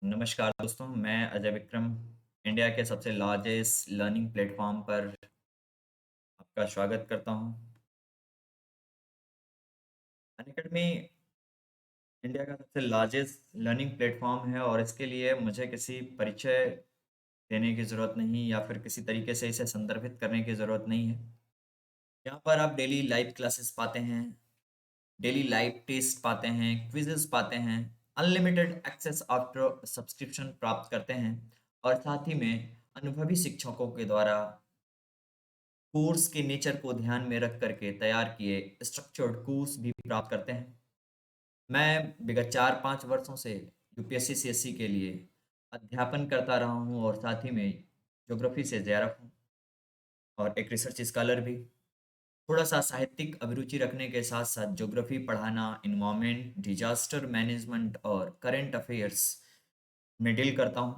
नमस्कार दोस्तों, मैं अजय विक्रम इंडिया के सबसे लार्जेस्ट लर्निंग प्लेटफॉर्म पर आपका स्वागत करता हूं। अनअकैडमी इंडिया का सबसे लार्जेस्ट लर्निंग प्लेटफॉर्म है और इसके लिए मुझे किसी परिचय देने की ज़रूरत नहीं या फिर किसी तरीके से इसे संदर्भित करने की ज़रूरत नहीं है। यहाँ पर आप डेली लाइव क्लासेस पाते हैं, डेली लाइव टेस्ट पाते हैं, क्विज़ेस पाते हैं, अनलिमिटेड एक्सेस आफ्टर सब्सक्रिप्शन प्राप्त करते हैं और साथ ही में अनुभवी शिक्षकों के द्वारा कोर्स के नेचर को ध्यान में रख करके तैयार किए स्ट्रक्चर्ड कोर्स भी प्राप्त करते हैं। मैं विगत 4-5 वर्षों से यूपीएससी सीएससी के लिए अध्यापन करता रहा हूँ और साथ ही में ज्योग्राफी से जेआरएफ हूँ और एक रिसर्च स्कॉलर भी। थोड़ा सा साहित्यिक अभिरुचि रखने के साथ साथ ज्योग्राफी पढ़ाना, इन्वायरमेंट, डिजास्टर मैनेजमेंट और करंट अफेयर्स में डील करता हूँ।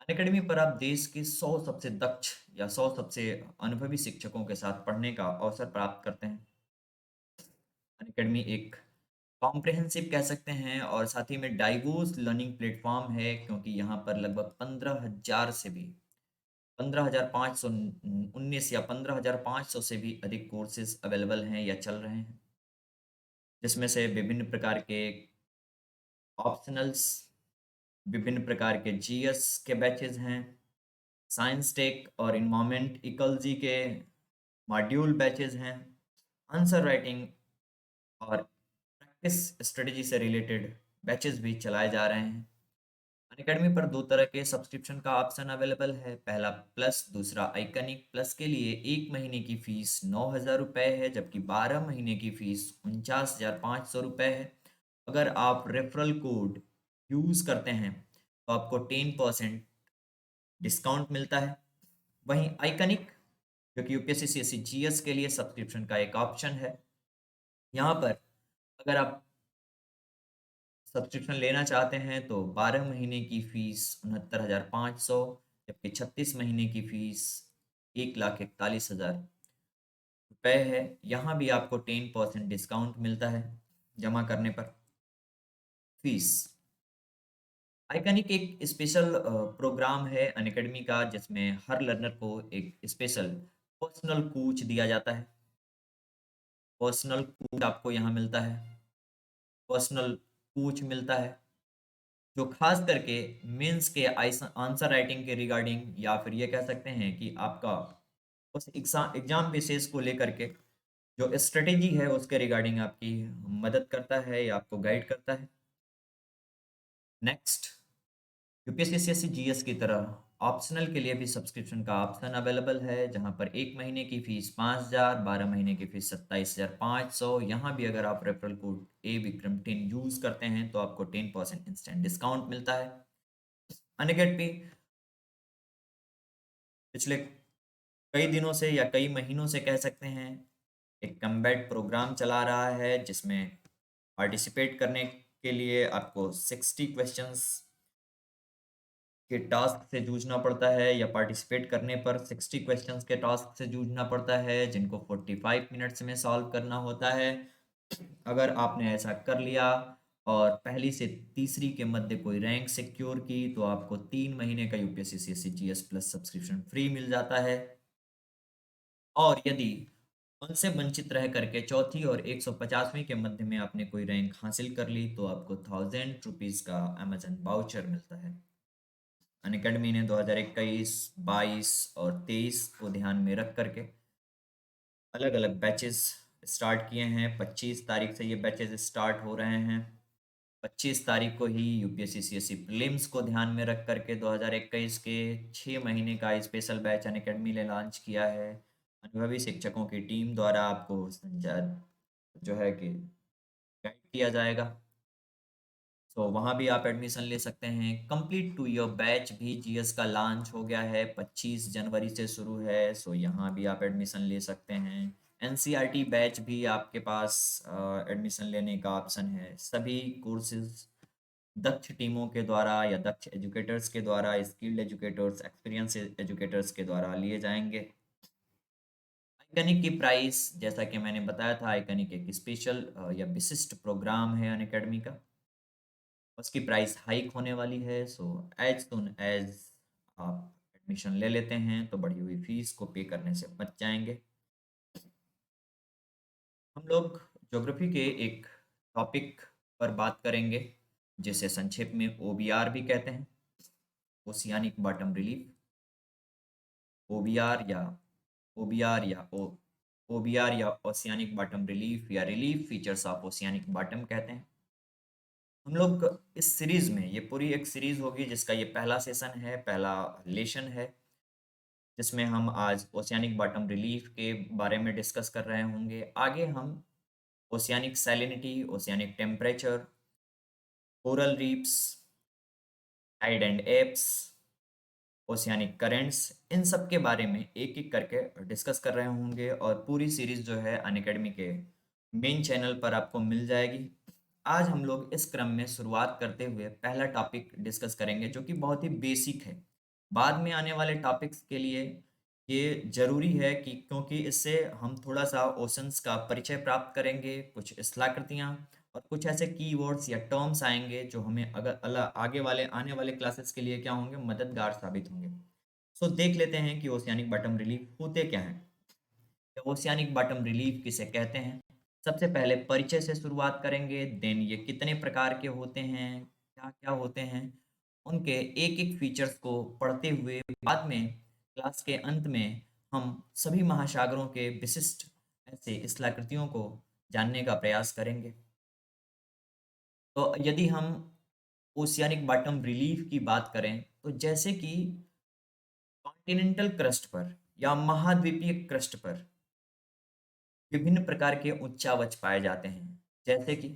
अनअकैडमी पर आप देश के 100 सबसे दक्ष या 100 सबसे अनुभवी शिक्षकों के साथ पढ़ने का अवसर प्राप्त करते हैं। अनअकैडमी एक कॉम्प्रिहेंसिव कह सकते हैं और साथ ही में डाइवर्स लर्निंग प्लेटफॉर्म है क्योंकि यहाँ पर लगभग 15,000 से भी 15,519 या 15,500 से भी अधिक कोर्सेज अवेलेबल हैं या चल रहे हैं, जिसमें से विभिन्न प्रकार के ऑप्शनल्स, विभिन्न प्रकार के जीएस के बैचेज हैं, साइंस टेक और इन्वायरमेंट इकोलॉजी के मॉड्यूल बैचेज हैं, आंसर राइटिंग और प्रैक्टिस स्ट्रेटजी से रिलेटेड बैचेस भी चलाए जा रहे हैं। अनअकैडमी पर दो तरह के सब्सक्रिप्शन का ऑप्शन अवेलेबल है। पहला प्लस, दूसरा आइकनिक। प्लस के लिए 1 महीने की फीस 9,000 रुपये है, जबकि 12 महीने की फीस 49,500 रुपये है। अगर आप रेफरल कोड यूज़ करते हैं तो आपको 10% डिस्काउंट मिलता है। वहीं आइकनिक, जो कि यूपीएससी सीएससी जीएस के लिए सब्सक्रिप्शन का एक ऑप्शन है, यहाँ पर अगर आप सब्सक्रिप्शन लेना चाहते हैं तो 12 महीने की फीस 69,500, जबकि 36 महीने की फीस 1,41,000 रुपये है। यहाँ भी आपको 10% डिस्काउंट मिलता है जमा करने पर फीस। आइकनिक एक स्पेशल प्रोग्राम है अनअकैडमी का, जिसमें हर लर्नर को एक स्पेशल पर्सनल कोच दिया जाता है। पर्सनल कोच आपको यहाँ मिलता है, पर्सनल कोच मिलता है जो खास करके मेंस के आंसर राइटिंग के रिगार्डिंग या फिर ये कह सकते हैं कि आपका उस एग्जाम विशेष को लेकर के जो स्ट्रेटेजी है उसके रिगार्डिंग आपकी मदद करता है या आपको गाइड करता है। नेक्स्ट, यूपीएससी सीएससी जीएस की तरह ऑप्शनल के लिए भी सब्सक्रिप्शन का ऑप्शन अवेलेबल है, जहां पर 1 महीने की फीस 5,000, 12 महीने की फीस 27,500। यहाँ भी अगर आप रेफरल कोड ए विक्रम 10 यूज करते हैं तो आपको 10% इंस्टेंट डिस्काउंट मिलता है। अनगेट पे पिछले कई दिनों से या कई महीनों से कह सकते हैं एक कम्बैट प्रोग्राम चला रहा है, जिसमें पार्टिसिपेट करने के लिए आपको 60 क्वेश्चंस के टास्क से जूझना पड़ता है या पार्टिसिपेट करने पर 60 क्वेश्चंस के टास्क से जूझना पड़ता है, जिनको 45 मिनट्स में सॉल्व करना होता है। अगर आपने ऐसा कर लिया और पहली से तीसरी के मध्य कोई रैंक सिक्योर की तो आपको 3 महीने का UPSC CSC GS plus subscription free मिल जाता है। और यदि उनसे वंचित रह करके चौथी और 150वीं के मध्य में आपने कोई रैंक हासिल कर ली तो आपको 1,000 रुपीज़ का अमेजन वाउचर मिलता है। अनअकैडमी ने 2021, 22 और 23 को ध्यान में रख करके अलग अलग बैचेस स्टार्ट किए हैं। 25 तारीख से ये बैचेस स्टार्ट हो रहे हैं। 25 तारीख को ही यूपीएससी सीएससी प्रीलिम्स को ध्यान में रख करके 2021 के 6 महीने का स्पेशल बैच अनअकैडमी ने लॉन्च किया है। अनुभवी शिक्षकों की टीम द्वारा आपको जो है कि गाइड किया जाएगा। तो वहाँ भी आप एडमिशन ले सकते हैं। कंप्लीट टू योर बैच भी जीएस का लॉन्च हो गया है, 25 जनवरी से शुरू है। सो यहाँ भी आप एडमिशन ले सकते हैं। एनसीईआरटी बैच भी आपके पास एडमिशन लेने का ऑप्शन है। सभी कोर्सेज दक्ष टीमों के द्वारा या दक्ष एजुकेटर्स के द्वारा, स्किल्ड एजुकेटर्स, एक्सपीरियंस एजुकेटर्स के द्वारा लिए जाएंगे। आइकनिक की प्राइस, जैसा कि मैंने बताया था, आइकनिक एक स्पेशल या विशिष्ट प्रोग्राम है अनअकैडमी का। उसकी प्राइस हाइक होने वाली है। सो एज सुन एज आप एडमिशन ले लेते हैं तो बढ़ी हुई फीस को पे करने से बच जाएंगे। हम लोग ज्योग्राफी के एक टॉपिक पर बात करेंगे जिसे संक्षेप में ओबीआर भी कहते हैं, ओशियानिक बॉटम रिलीफ। ओबीआर या ओबीआर या ओ ओबीआर या ओशियानिक बॉटम रिलीफ या relief features of oceanic bottom कहते हैं। हम लोग इस सीरीज में, ये पूरी एक सीरीज होगी जिसका ये पहला सेशन है, पहला लेशन है, जिसमें हम आज ओशियानिक बॉटम रिलीफ के बारे में डिस्कस कर रहे होंगे। आगे हम oceanic salinity, oceanic temperature, coral reefs, tide and ebbs, oceanic currents, इन सब के बारे में एक एक करके डिस्कस कर रहे होंगे। और पूरी सीरीज जो है अनअकैडमी के मेन चैनल पर आपको मिल जाएगी। आज हम लोग इस क्रम में शुरुआत करते हुए पहला टॉपिक डिस्कस करेंगे जो कि बहुत ही बेसिक है। बाद में आने वाले टॉपिक्स के लिए ये ज़रूरी है कि क्योंकि इससे हम थोड़ा सा ओशंस का परिचय प्राप्त करेंगे, कुछ स्थलाकृतियाँ और कुछ ऐसे कीवर्ड्स या टर्म्स आएंगे जो हमें अगर आगे वाले आने वाले क्लासेस के लिए क्या होंगे, मददगार साबित होंगे। सो देख लेते हैं कि ओशियानिक बॉटम रिलीफ होते क्या हैं, ओशियानिक बॉटम रिलीफ किसे कहते हैं। सबसे पहले परिचय से शुरुआत करेंगे, देन ये कितने प्रकार के होते हैं, क्या क्या होते हैं, उनके एक एक फीचर्स को पढ़ते हुए बाद में क्लास के अंत में हम सभी महासागरों के विशिष्ट ऐसे स्थलाकृतियों को जानने का प्रयास करेंगे। तो यदि हम ओशियानिक बॉटम रिलीफ की बात करें तो जैसे कि कॉन्टिनेंटल क्रस्ट पर या महाद्वीपीय क्रस्ट पर विभिन्न प्रकार के उच्चावच पाए जाते हैं, जैसे कि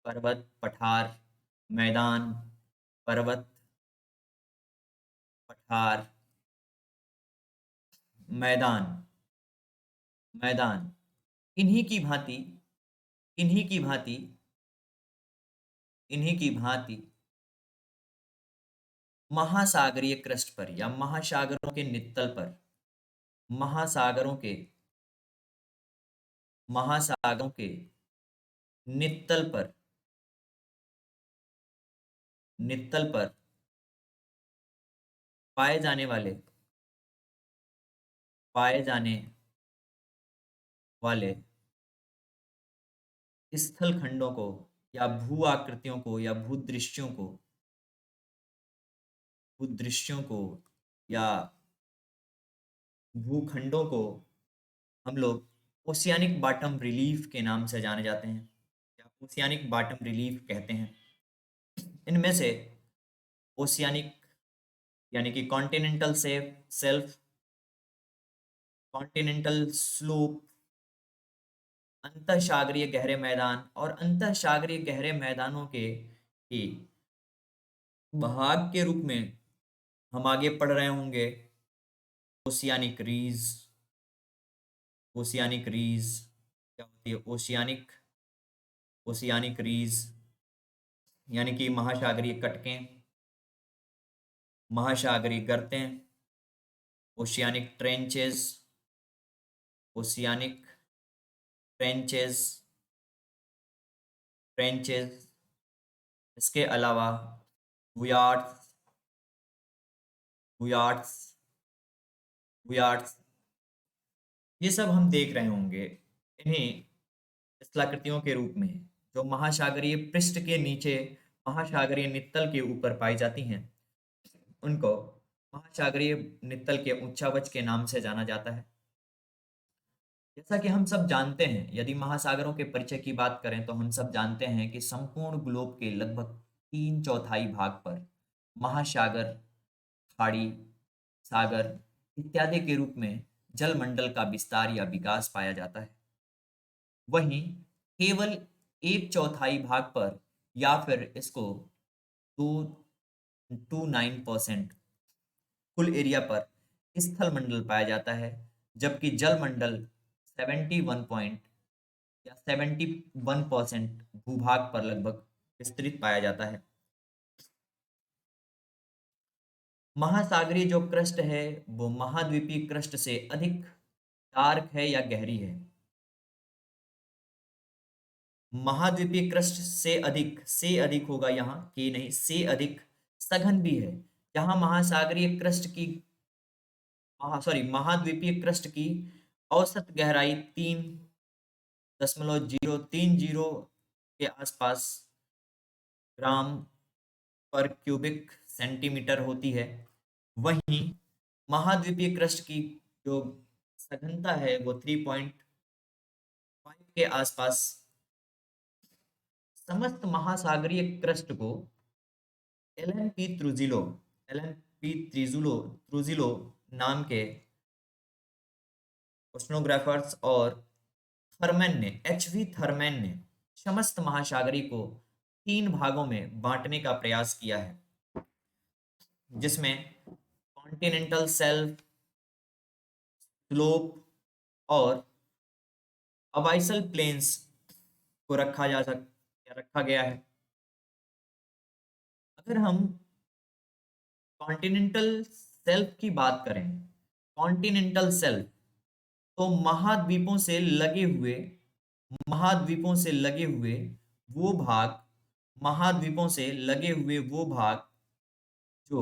पर्वत, पठार, मैदान, पर्वत, पठार, मैदान, मैदान। इन्हीं की भांति इन्हीं की भांति इन्हीं की भांति महासागरीय क्रस्ट पर या महासागरों के नित्तल पर, महासागरों के महासागरों के नित्तल पर नित्तल पर पाए जाने वाले पाए जाने वाले स्थल खंडों को या भू आकृतियों को या भूदृश्यों को या भूखंडों को हम लोग ओशियानिक बॉटम रिलीफ के नाम से जाने जाते हैं या ओशियानिक बॉटम रिलीफ कहते हैं। इनमें से ओशियानिक यानी कि कॉन्टिनेंटल सेल्फ, कॉन्टिनेंटल स्लोप, अंतःसागरीय गहरे मैदान और अंतःसागरीय गहरे मैदानों के ही भाग के रूप में हम आगे पढ़ रहे होंगे ओशियानिक रीज। ओशियानिक रीज क्या होती है? ओशियानिक रीज यानी कि महासागरीय कटकें, महासागरीय गर्तें, oceanic trenches, oceanic trenches trenches इसके अलावा बुयार्ड्स बुयार्ड्स बुयार्ड्स, ये सब हम देख रहे होंगे इन्हीं स्थलाकृतियों के रूप में जो महासागरीय पृष्ठ के नीचे महासागरीय नित्तल के ऊपर पाई जाती हैं। उनको महासागरीय नित्तल के उच्चावच के नाम से जाना जाता है। जैसा कि हम सब जानते हैं, यदि महासागरों के परिचय की बात करें तो हम सब जानते हैं कि संपूर्ण ग्लोब के लगभग 3/4 भाग पर महासागर, खाड़ी, सागर इत्यादि के रूप में जलमंडल का विस्तार या विकास पाया जाता है। वहीं केवल 1/4 भाग पर या फिर इसको 2.29% कुल एरिया पर स्थल मंडल पाया जाता है, जबकि जल मंडल 71 पॉइंट या 71% भूभाग पर लगभग विस्तृत पाया जाता है। महासागरीय जो क्रस्ट है वो महाद्वीपीय क्रस्ट से अधिक डार्क है या गहरी है। महाद्वीपीय क्रस्ट से अधिक होगा यहाँ, के नहीं, से अधिक सघन भी है। जहाँ महासागरीय क्रस्ट की महाद्वीपीय क्रस्ट की औसत गहराई 3.030 के आसपास ग्राम पर क्यूबिक सेंटीमीटर होती है। वहीं महाद्वीपीय क्रस्ट की जो सघनता है वो 3.5 के आसपास। समस्त महासागरीय क्रस्ट को एलन पी त्रुजिलो ट्रुजिलो नाम के ओशनोग्राफर्स और थर्मैन ने समस्त महासागरी को 3 भागों में बांटने का प्रयास किया है, जिसमें कॉन्टिनेंटल शेल्फ, स्लोप और अबाइसल प्लेन्स को रखा गया है। अगर हम कॉन्टिनेंटल शेल्फ की बात करें, कॉन्टिनेंटल शेल्फ तो महाद्वीपों से लगे हुए वो भाग जो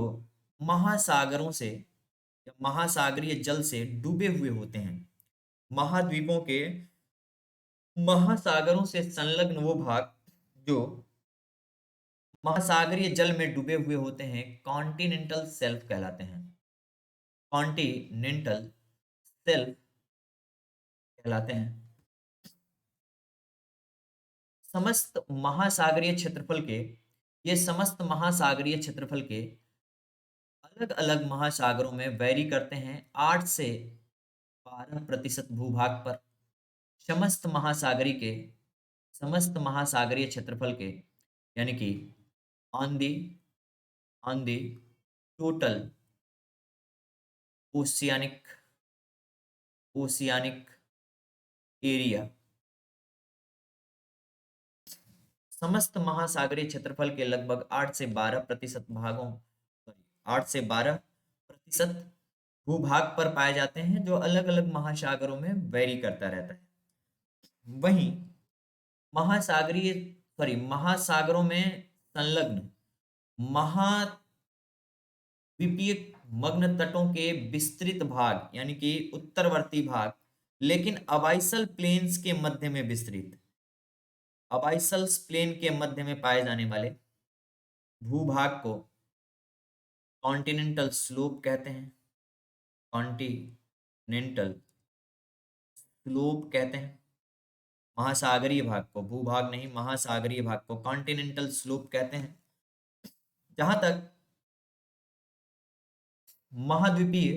महासागरों से या महासागरीय जल से डूबे हुए होते हैं। महाद्वीपों के महासागरों से संलग्न वो भाग जो महासागरीय जल में डूबे हुए होते हैं कॉन्टिनेंटल शेल्फ कहलाते हैं। कॉन्टिनेंटल शेल्फ कहलाते हैं। समस्त महासागरीय क्षेत्रफल के अलग अलग महासागरों में वेरी करते हैं 8 से 12% भूभाग पर। समस्त महासागरीय क्षेत्रफल के यानी कि on the total oceanic area, समस्त महासागरीय क्षेत्रफल के लगभग 8 से 12% भूभाग पर पाए जाते हैं, जो अलग अलग महासागरों में वेरी करता रहता है। वहीं महासागरों में संलग्न महाद्वीपीय मग्न तटों के विस्तृत भाग यानी कि उत्तरवर्ती भाग, लेकिन अबाइसल प्लेन के मध्य में पाए जाने वाले भूभाग को कॉन्टिनेंटल स्लोप कहते हैं। महासागरीय भाग को, भूभाग नहीं, महासागरीय भाग को कॉन्टिनेंटल स्लोप कहते हैं। जहां तक महाद्वीपीय,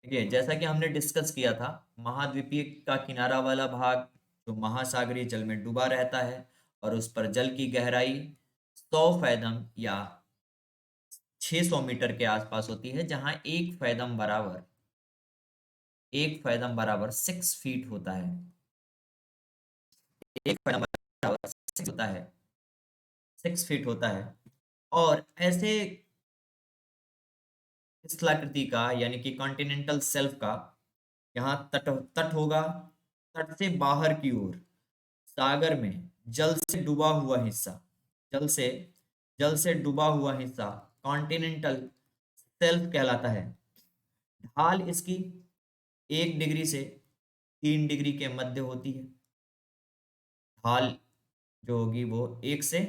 देखिए जैसा कि हमने डिस्कस किया था, महाद्वीपीय का किनारा वाला भाग जो महासागरीय जल में डूबा रहता है और उस पर जल की गहराई 100 फैदम या 600 मीटर के आसपास होती है, जहां एक फैदम बराबर 6 फीट होता है। एक फैदम बराबर 6 फीट होता है। और ऐसे स्थलाकृति का यानी कि कॉन्टिनेंटल शेल्फ का यहाँ तट होगा। तट से बाहर की ओर सागर में जल से डूबा हुआ हिस्सा कॉन्टिनेंटल शेल्फ कहलाता है। ढाल इसकी 1 डिग्री से 3 डिग्री के मध्य होती है। ढाल जो होगी वो 1 से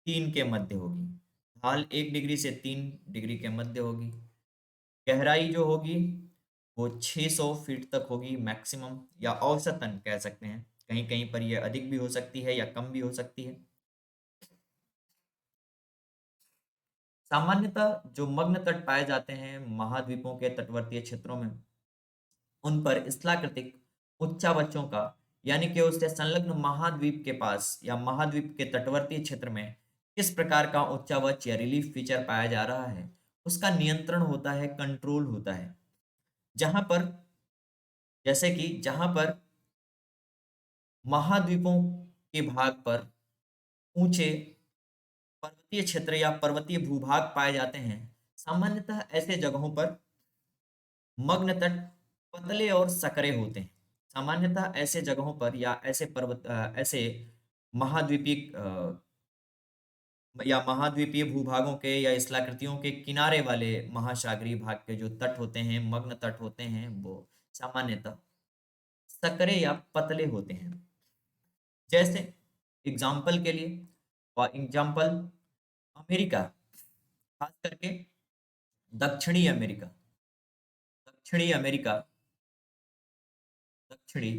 3 के मध्य होगी। ढाल 1 डिग्री से 3 डिग्री के मध्य होगी। गहराई जो होगी वो 600 फीट तक होगी मैक्सिमम, या औसतन कह सकते हैं। कहीं कहीं पर यह अधिक भी हो सकती है या कम भी हो सकती है। सामान्यतः जो मग्न तट पाए जाते हैं महाद्वीपों के तटवर्तीय क्षेत्रों में, उन पर स्थलाकृतिक उच्चावचों का यानी कि उससे संलग्न महाद्वीप के पास या महाद्वीप के तटवर्ती क्षेत्र में किस प्रकार का उच्चावच या रिलीफ फीचर पाया जा रहा है, उसका नियंत्रण होता है, कंट्रोल होता है। जहां पर महाद्वीपों के भाग पर ऊंचे पर्वतीय क्षेत्र या पर्वतीय भूभाग पाए जाते हैं, सामान्यतः ऐसे जगहों पर मग्न तट पतले और सकरे होते हैं। सामान्यतः ऐसे जगहों पर या ऐसे महाद्वीपीय या महाद्वीपीय भूभागों के या स्थलाकृतियों के किनारे वाले महासागरीय भाग के जो तट होते हैं, मग्न तट होते हैं, वो सामान्यतः सकरे या पतले होते हैं। जैसे एग्जाम्पल के लिए, फॉर एग्जाम्पल, अमेरिका, खास करके दक्षिणी अमेरिका, दक्षिणी अमेरिका, दक्षिणी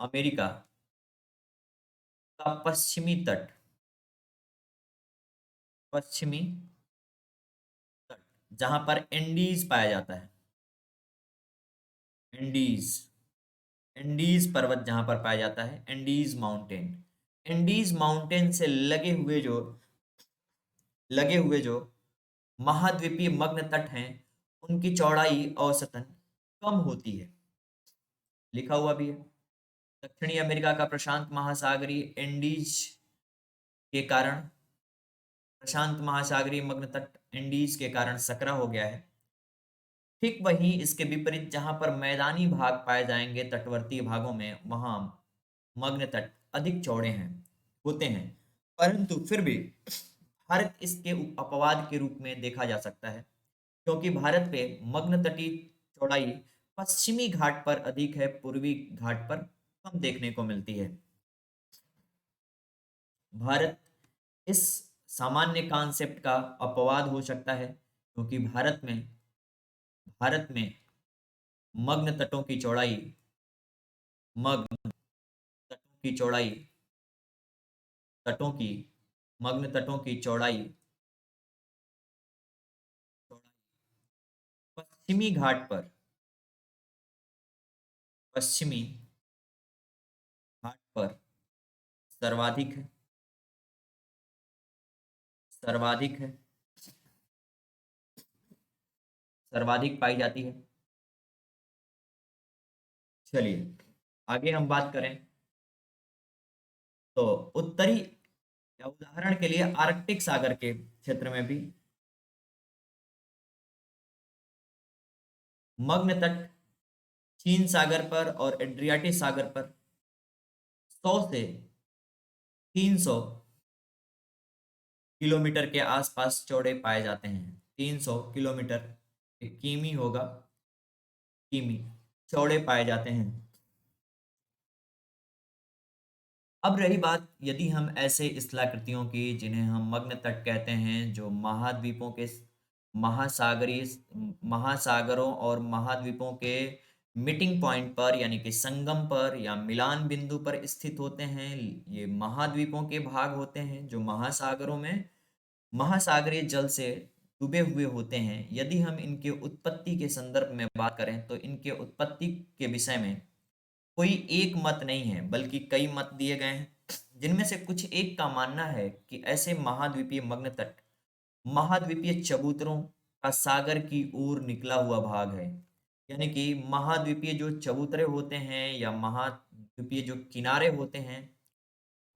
अमेरिका का पश्चिमी तट, पश्चिमी तट, जहां पर एंडीज पाया जाता है, एंडीज, एंडीज पर्वत जहां पर पाया जाता है, एंडीज माउंटेन, एंडीज माउंटेन से लगे हुए जो महाद्वीपीय मग्न तट हैं, उनकी चौड़ाई औसतन कम होती है, लिखा हुआ भी है। दक्षिणी अमेरिका का प्रशांत महासागरीय एंडीज के कारण, प्रशांत महासागरीय मग्न तट एंडीज के कारण सकरा हो गया है। ठीक वहीं इसके विपरीत जहां पर मैदानी भाग पाए जाएंगे तटवर्ती भागों में, वहां मग्न तट अधिक चौड़े हैं, होते हैं, परंतु फिर भी भारत इसके अपवाद के रूप में देखा जा सकता है, क्योंकि भारत पे मग्न तटीय चौड़ाई पश्चिमी घाट पर अधिक है, पूर्वी घाट पर कम देखने को मिलती है। भारत इस सामान्य कॉन्सेप्ट का अपवाद हो सकता है, क्योंकि भारत में मग्न तटों की चौड़ाई, मग्न तटों की चौड़ाई, तटों की मग्न तटों की चौड़ाई पश्चिमी घाट पर, पश्चिमी घाट पर सर्वाधिक है, सर्वाधिक है, सर्वाधिक पाई जाती है। चलिए आगे हम बात करें तो उत्तरी, या उदाहरण के लिए आर्कटिक सागर के क्षेत्र में भी मग्न तट चीन सागर पर और एड्रियाटिक सागर पर 100 से 300 किलोमीटर के आसपास चौड़े पाए जाते हैं। 300 किलोमीटर, एक किमी होगा, किमी चौड़े पाए जाते हैं। अब रही बात, यदि हम ऐसे स्थलाकृतियों की जिन्हें हम मग्न तट कहते हैं, जो महाद्वीपों के महासागरीय महासागरों और महाद्वीपों के मीटिंग पॉइंट पर, यानी कि संगम पर या मिलान बिंदु पर स्थित होते हैं, ये महाद्वीपों के भाग होते हैं जो महासागरों में महासागरीय जल से डूबे हुए होते हैं। यदि हम इनके उत्पत्ति के संदर्भ में बात करें तो इनके उत्पत्ति के विषय में कोई एक मत नहीं है, बल्कि कई मत दिए गए हैं, जिनमें से कुछ एक का मानना है कि ऐसे महाद्वीपीय मग्न तट महाद्वीपीय चबूतरों का सागर की ओर निकला हुआ भाग है, यानी कि महाद्वीपीय जो चबूतरे होते हैं या महाद्वीपीय जो किनारे होते हैं,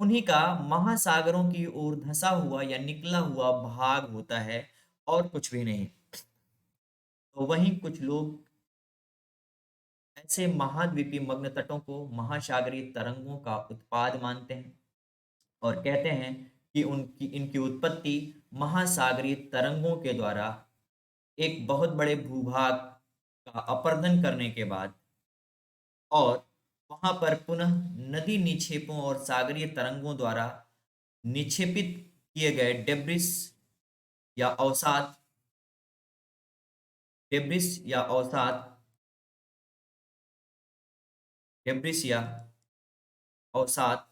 उन्हीं का महासागरों की ओर धंसा हुआ या निकला हुआ भाग होता है, और कुछ भी नहीं। तो वहीं कुछ लोग ऐसे महाद्वीपीय मग्न तटों को महासागरीय तरंगों का उत्पाद मानते हैं और कहते हैं कि उनकी इनकी उत्पत्ति महासागरीय तरंगों के द्वारा एक बहुत बड़े भूभाग का अपरदन करने के बाद, और वहां पर पुनः नदी निक्षेपों और सागरीय तरंगों द्वारा निक्षेपित किए गए डेब्रिस या अवसाद, डेब्रिस या अवसाद, डेब्रिस या अवसाद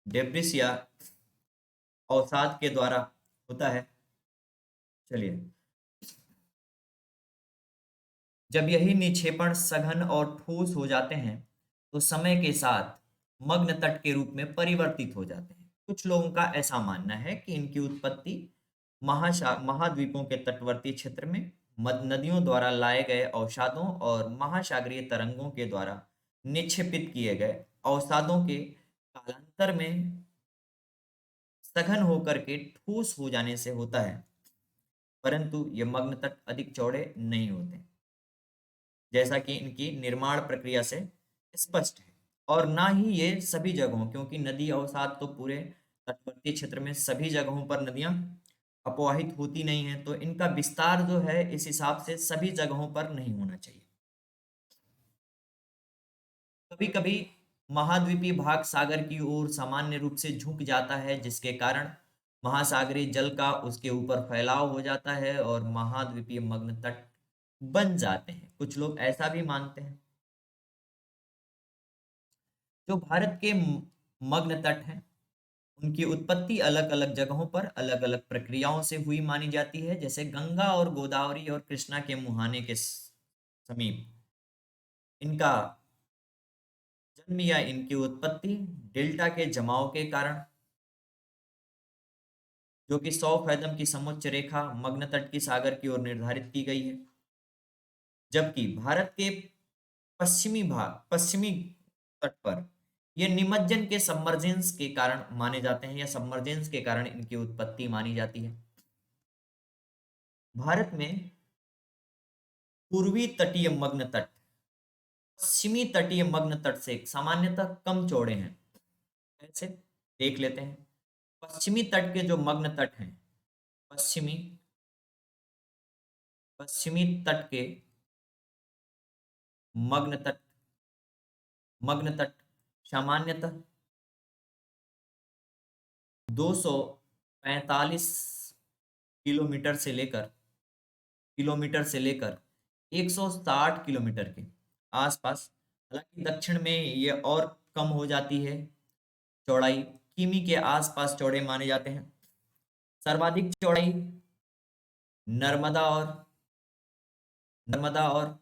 डेब्रिस या अवसाद के द्वारा होता है। चलिए, जब यही निक्षेपण सघन और ठोस हो जाते हैं तो समय के साथ मग्न तट के रूप में परिवर्तित हो जाते हैं। कुछ लोगों का ऐसा मानना है कि इनकी उत्पत्ति महाद्वीपों के तटवर्ती क्षेत्र में नदियों द्वारा लाए गए अवसादों और महासागरीय तरंगों के द्वारा निक्षेपित किए गए अवसादों के कालांतर में सघन होकर के ठोस हो जाने से होता है, परंतु ये मग्न तट अधिक चौड़े नहीं होते, जैसा कि इनकी निर्माण प्रक्रिया से स्पष्ट है। और ना ही ये सभी जगहों, क्योंकि नदी अवसाद तो पूरे तटवर्ती क्षेत्र में सभी जगहों पर नदियां अपवाहित होती नहीं है, तो इनका विस्तार जो है इस हिसाब से सभी जगहों पर नहीं होना चाहिए। कभी कभी महाद्वीपीय भाग सागर की ओर सामान्य रूप से झुक जाता है, जिसके कारण महासागरीय जल का उसके ऊपर फैलाव हो जाता है और महाद्वीपीय मग्न तट बन जाते हैं। कुछ लोग ऐसा भी मानते हैं। जो भारत के मग्न तट हैं, उनकी उत्पत्ति अलग अलग जगहों पर अलग अलग प्रक्रियाओं से हुई मानी जाती है, जैसे गंगा और गोदावरी और कृष्णा के मुहाने के समीप इनका जन्म या इनकी उत्पत्ति डेल्टा के जमाव के कारण, जो कि 100 फैदम की समुच्च रेखा मग्न तट की सागर की ओर निर्धारित की गई है। जबकि भारत के पश्चिमी तट पर ये निमज्जन के सबमर्जेंस के कारण माने जाते हैं, या सबमर्जेंस के कारण इनकी उत्पत्ति मानी जाती है। भारत में पूर्वी तटीय मग्न तट पश्चिमी तटीय मग्न तट से सामान्यतः कम चौड़े हैं। ऐसे देख लेते हैं। पश्चिमी तट के जो मग्न तट हैं, पश्चिमी पश्चिमी तट के मग्न तट मग्न तट सामान्यतः 245 किलोमीटर से लेकर 160 किलोमीटर के आसपास। हालांकि दक्षिण में ये और कम हो जाती है, चौड़ाई किमी के आसपास चौड़े माने जाते हैं। सर्वाधिक चौड़ाई नर्मदा और नर्मदा और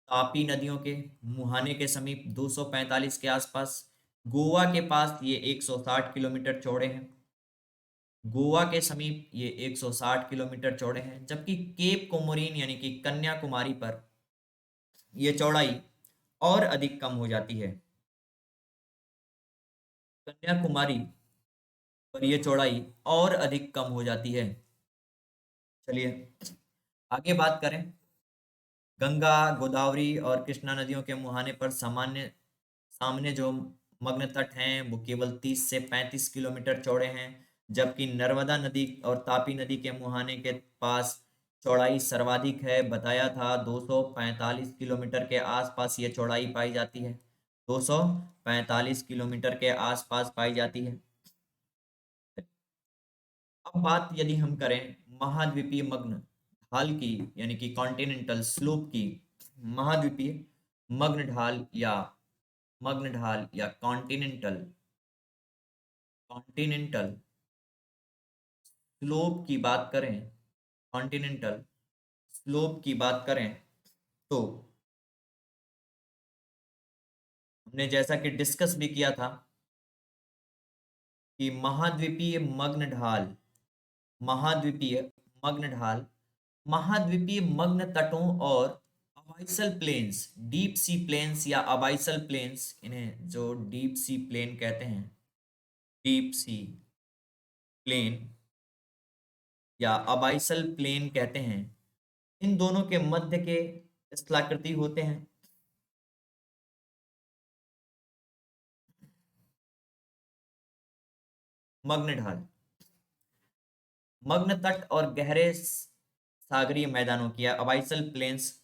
तापी नदियों के मुहाने के समीप 245 के आसपास। गोवा के पास ये 160 किलोमीटर चौड़े हैं। गोवा के समीप ये 160 किलोमीटर चौड़े हैं, जबकि केप कोमोरिन यानी कि कन्याकुमारी पर ये चौड़ाई और अधिक कम हो जाती है। कन्याकुमारी पर यह चौड़ाई और अधिक कम हो जाती है। चलिए आगे बात करें। गंगा, गोदावरी और कृष्णा नदियों के मुहाने पर सामने जो मग्न तट हैं वो केवल 30 से 35 किलोमीटर चौड़े हैं, जबकि नर्मदा नदी और तापी नदी के मुहाने के पास चौड़ाई सर्वाधिक है। बताया था 245 किलोमीटर के आसपास ये चौड़ाई पाई जाती है। 245 किलोमीटर के आसपास पाई जाती है। अब बात यदि हम करें महाद्वीपीय मग्न ढाल की, यानी कि कॉन्टिनेंटल स्लोप की। महाद्वीपीय मग्न ढाल या कॉन्टिनेंटल कॉन्टिनेंटल स्लोप की बात करें कॉन्टिनेंटल स्लोप की बात करें तो हमने जैसा कि डिस्कस भी किया था कि महाद्वीपीय मग्न ढाल महाद्वीपीय मग्न तटों और अबाइसल प्लेन्स, डीप सी प्लेन्स या अबाइसल प्लेन्स, इन्हें जो डीप सी प्लेन कहते हैं, डीप सी प्लेन या अबाइसल प्लेन कहते हैं, इन दोनों के मध्य के स्थलाकृति होते हैं। मग्न ढाल मग्न तट और गहरे सागरीय मैदानों की या अबाइसल प्लेन्स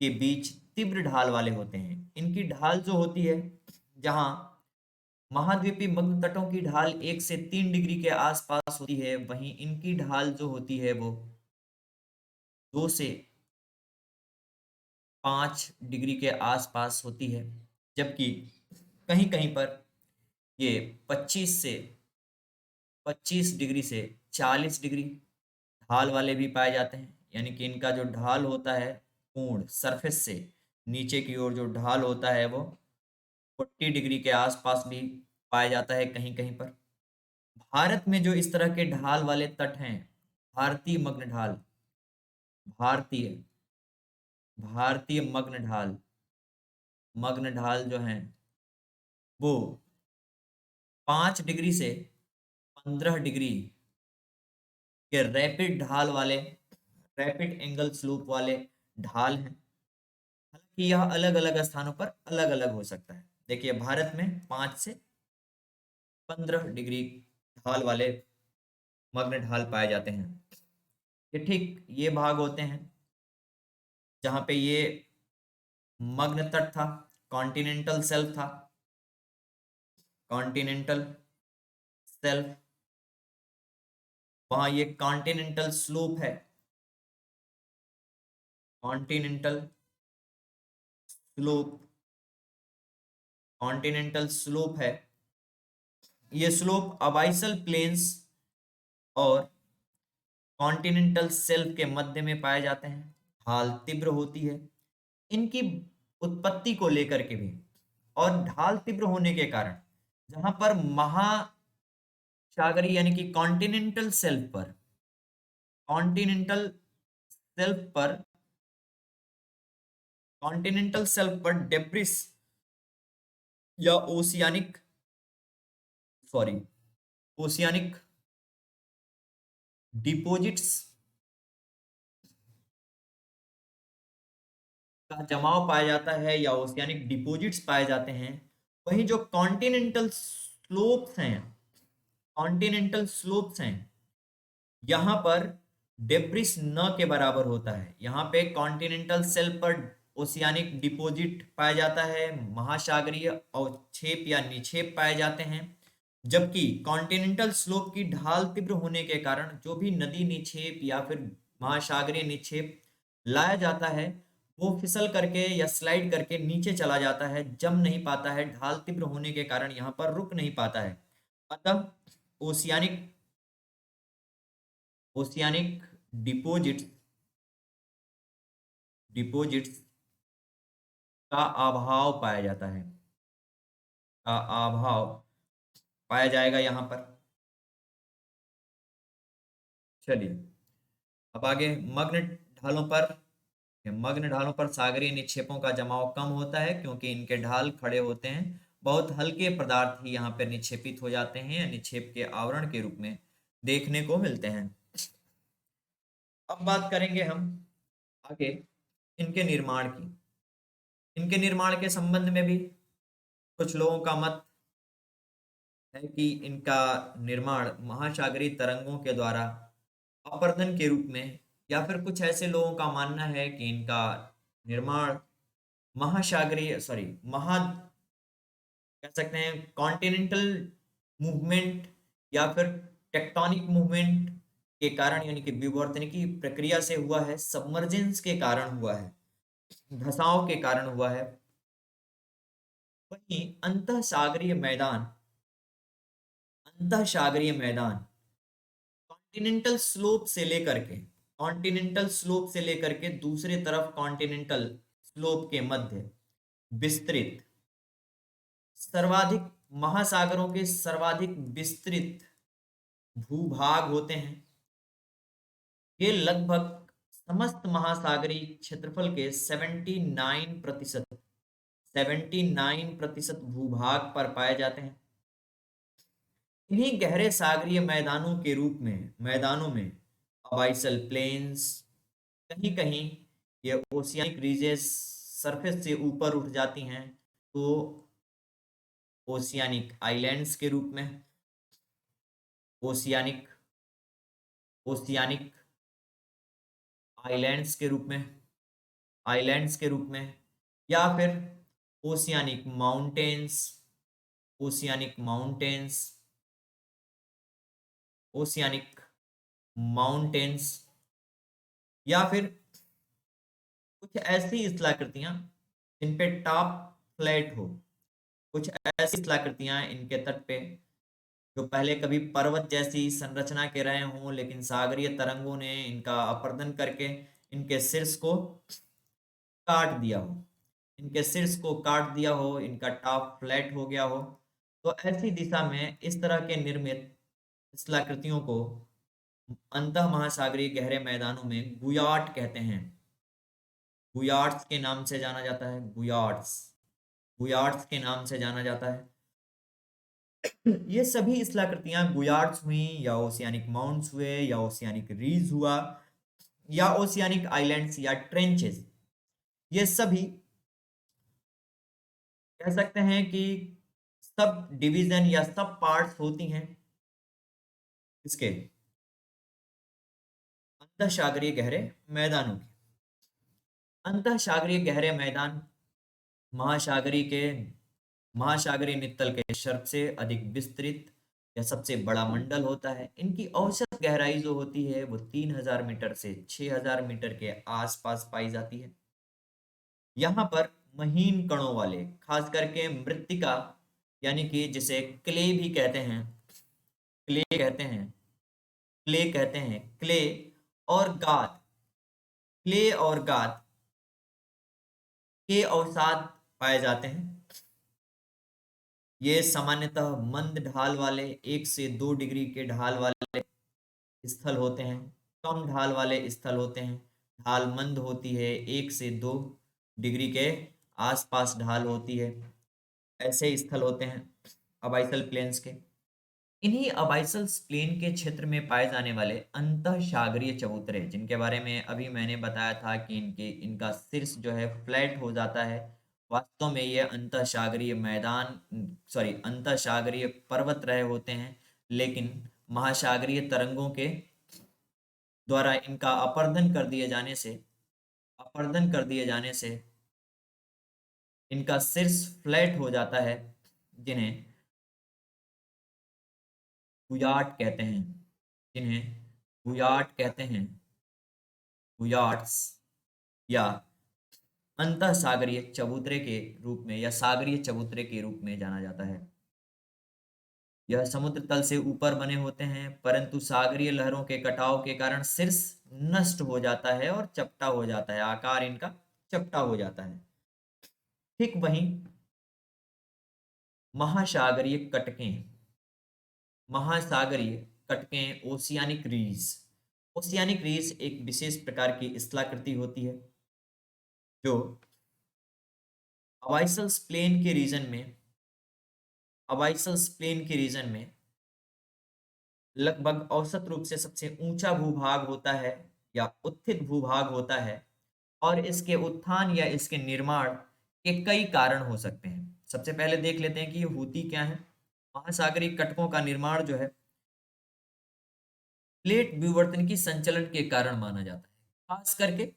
के बीच तीव्र ढाल वाले होते हैं। इनकी ढाल जो होती है, जहां महाद्वीपीय मग्न तटों की ढाल 1 से 3 डिग्री के आसपास होती है, वहीं इनकी ढाल जो होती है वो 2 से 5 डिग्री के आसपास होती है। जबकि कहीं कहीं पर ये 25 डिग्री से 40 डिग्री ढाल वाले भी पाए जाते हैं। यानी कि इनका जो ढाल होता है, पूर्ण सरफेस से नीचे की ओर जो ढाल होता है वो 40 डिग्री के आसपास भी पाया जाता है कहीं कहीं पर। भारत में जो इस तरह के ढाल वाले तट हैं, भारतीय मग्न ढाल भारतीय भारतीय मग्न ढाल जो हैं वो 5 डिग्री से 15 डिग्री के रैपिड ढाल वाले, रैपिड एंगल स्लोप वाले ढाल हैं। हालांकि यह अलग अलग स्थानों पर अलग अलग हो सकता है। देखिए भारत में 5 से 15 डिग्री ढाल वाले मग्न ढाल पाए जाते हैं। ये ठीक ये भाग होते हैं जहाँ पे ये मग्न तट था, कॉन्टिनेंटल शेल्फ था, कॉन्टिनेंटल शेल्फ, वहां ये कॉन्टिनेंटल स्लोप है, कॉन्टिनेंटल स्लोप, कॉन्टिनेंटल स्लोप है। ये स्लोप अबाइसल प्लेन्स और कॉन्टिनेंटल शेल्फ के मध्य में पाए जाते हैं। ढाल तीव्र होती है इनकी उत्पत्ति को लेकर के भी, और ढाल तीव्र होने के कारण जहां पर महासागरीय यानी कि कॉन्टिनेंटल शेल्फ पर कॉन्टिनेंटल शेल्फ पर डेब्रिस या सॉरी ओशियानिक डिपोजिट्स का जमाव पाया जाता है या ओशियानिक डिपोजिट्स पाए जाते हैं। वहीं जो कॉन्टिनेंटल स्लोप्स हैं यहाँ पर डेब्रिस न के बराबर होता है। यहाँ पे कॉन्टिनेंटल शेल्फ पर ओशियानिक डिपोजिट पाया जाता है, महासागरीय अवक्षेप या निक्षेप पाए जाते हैं। जबकि कॉन्टिनेंटल स्लोप की ढाल तीव्र होने के कारण जो भी नदी निक्षेप या फिर महासागरीय निक्षेप लाया जाता है वो फिसल करके या स्लाइड करके नीचे चला जाता है, जम नहीं पाता है, ढाल तीव्र होने के कारण यहाँ पर रुक नहीं पाता है। अतः ओशियानिक ओशियानिक डिपोजिट्स डिपोजिट्स का अभाव पाया जाता है, का अभाव पाया जाएगा यहाँ पर। चलिए अब आगे मग्न ढालों पर सागरीय निक्षेपों का जमाव कम होता है क्योंकि इनके ढाल खड़े होते हैं। बहुत हल्के पदार्थ ही यहाँ पर निक्षेपित हो जाते हैं या निक्षेप के आवरण के रूप में देखने को मिलते हैं। अब बात करेंगे हम आगे इनके निर्माण की। इनके निर्माण के संबंध में भी कुछ लोगों का मत है कि इनका निर्माण महासागरीय तरंगों के द्वारा अपरदन के रूप में, या फिर कुछ ऐसे लोगों का मानना है कि इनका निर्माण महासागरीय सॉरी महा कह सकते हैं कॉन्टिनेंटल मूवमेंट या फिर टेक्टोनिक मूवमेंट के कारण यानी कि विवर्तनिकी प्रक्रिया से हुआ है, सबमर्जेंस के कारण हुआ है, धसाव के कारण हुआ है। वहीं अंतःसागरीय मैदान कॉन्टिनेंटल स्लोप से लेकर के दूसरे तरफ कॉन्टिनेंटल स्लोप के मध्य विस्तृत सर्वाधिक महासागरों के सर्वाधिक विस्तृत भूभाग होते हैं। ये लगभग समस्त महासागरीय क्षेत्रफल के 79% भूभाग पर पाए जाते हैं। इन्हीं गहरे सागरीय मैदानों में अबाइसल प्लेन्स, कहीं कहीं ये ओशियानिक रीजेस सरफेस से ऊपर उठ जाती हैं तो ओशियानिक आइलैंड्स के रूप में, ओशियानिक ओशियानिक आइलैंड्स के रूप में, या फिर oceanic mountains oceanic mountains oceanic mountains या फिर कुछ ऐसी स्थलाकृतियां जिन पे टॉप फ्लैट हो, कुछ ऐसी स्थलाकृतियां इनके तट पे जो पहले कभी पर्वत जैसी संरचना के रहे हों, लेकिन सागरीय तरंगों ने इनका अपरदन करके इनके शीर्ष को काट दिया हो, इनका टॉप फ्लैट हो गया हो। तो ऐसी दिशा में इस तरह के निर्मित स्थलाकृतियों को अंतः महासागरीय गहरे मैदानों में गुयार्ट कहते हैं। गुयार्ट्स के नाम से जाना जाता है, गुयार्ट्स के नाम से जाना जाता है। ये सभी स्थलाकृतियां गुयार्ड्स हुई या ओशियानिक माउंट्स हुए या ओशियानिक रीज हुआ या ओशियानिक आइलैंड्स या ट्रेंचेस, ये सभी कह सकते हैं कि सब डिवीजन या सब पार्ट्स होती हैं इसके अंतःसागरीय गहरे मैदानों की। अंतःसागरीय गहरे मैदान महासागरीय के महासागरीय नितल के सर्प से अधिक विस्तृत या सबसे बड़ा मंडल होता है। इनकी औसत गहराई जो होती है वो 3000 मीटर से 6000 मीटर के आसपास पाई जाती है। यहाँ पर महीन कणों वाले खास करके मृत्तिका यानी कि जिसे क्ले भी कहते हैं, क्ले कहते हैं, क्ले कहते हैं, क्ले और गाद, क्ले और गाद के अवसाद पाए जाते हैं। ये सामान्यतः मंद ढाल वाले 1 से 2 डिग्री के ढाल वाले स्थल होते हैं, कम ढाल वाले स्थल होते हैं। ढाल मंद होती है, 1 से 2 डिग्री के आसपास ढाल होती है, ऐसे स्थल होते हैं अबाइसल प्लेन्स के। इन्हीं अबाइसल प्लेन के क्षेत्र में पाए जाने वाले अंतःसागरीय चबूतरे, जिनके बारे में अभी मैंने बताया था कि इनका शीर्ष जो है फ्लैट हो जाता है, वास्तव में ये अंतःसागरीय मैदान सॉरी अंतःसागरीय पर्वत रहे होते हैं, लेकिन महासागरीय तरंगों के द्वारा इनका अपरदन कर दिए जाने से इनका शीर्ष फ्लैट हो जाता है, जिन्हें बुयाट कहते हैं, जिन्हें बुयाट कहते हैं, बुयाट्स या अंतःसागरीय चबूतरे के रूप में या सागरीय चबूतरे के रूप में जाना जाता है। यह समुद्र तल से ऊपर बने होते हैं, परंतु सागरीय लहरों के कटाव के कारण शीर्ष नष्ट हो जाता है और चपटा हो जाता है, आकार इनका चपटा हो जाता है। ठीक वहीं महासागरीय कटकें, महासागरीय कटकें ओशियानिक रीज एक विशेष प्रकार की स्थलाकृति होती है जो अबाइसल्स प्लेन के रीजन में लगभग औसत रूप से सबसे ऊंचा भूभाग होता है या उत्थित भूभाग होता है, और इसके उत्थान या इसके निर्माण के कई कारण हो सकते हैं। सबसे पहले देख लेते हैं कि ये होती क्या है। महासागरीय कटकों का निर्माण जो है प्लेट विवर्तन की संचलन के कारण माना जाता है, खास करके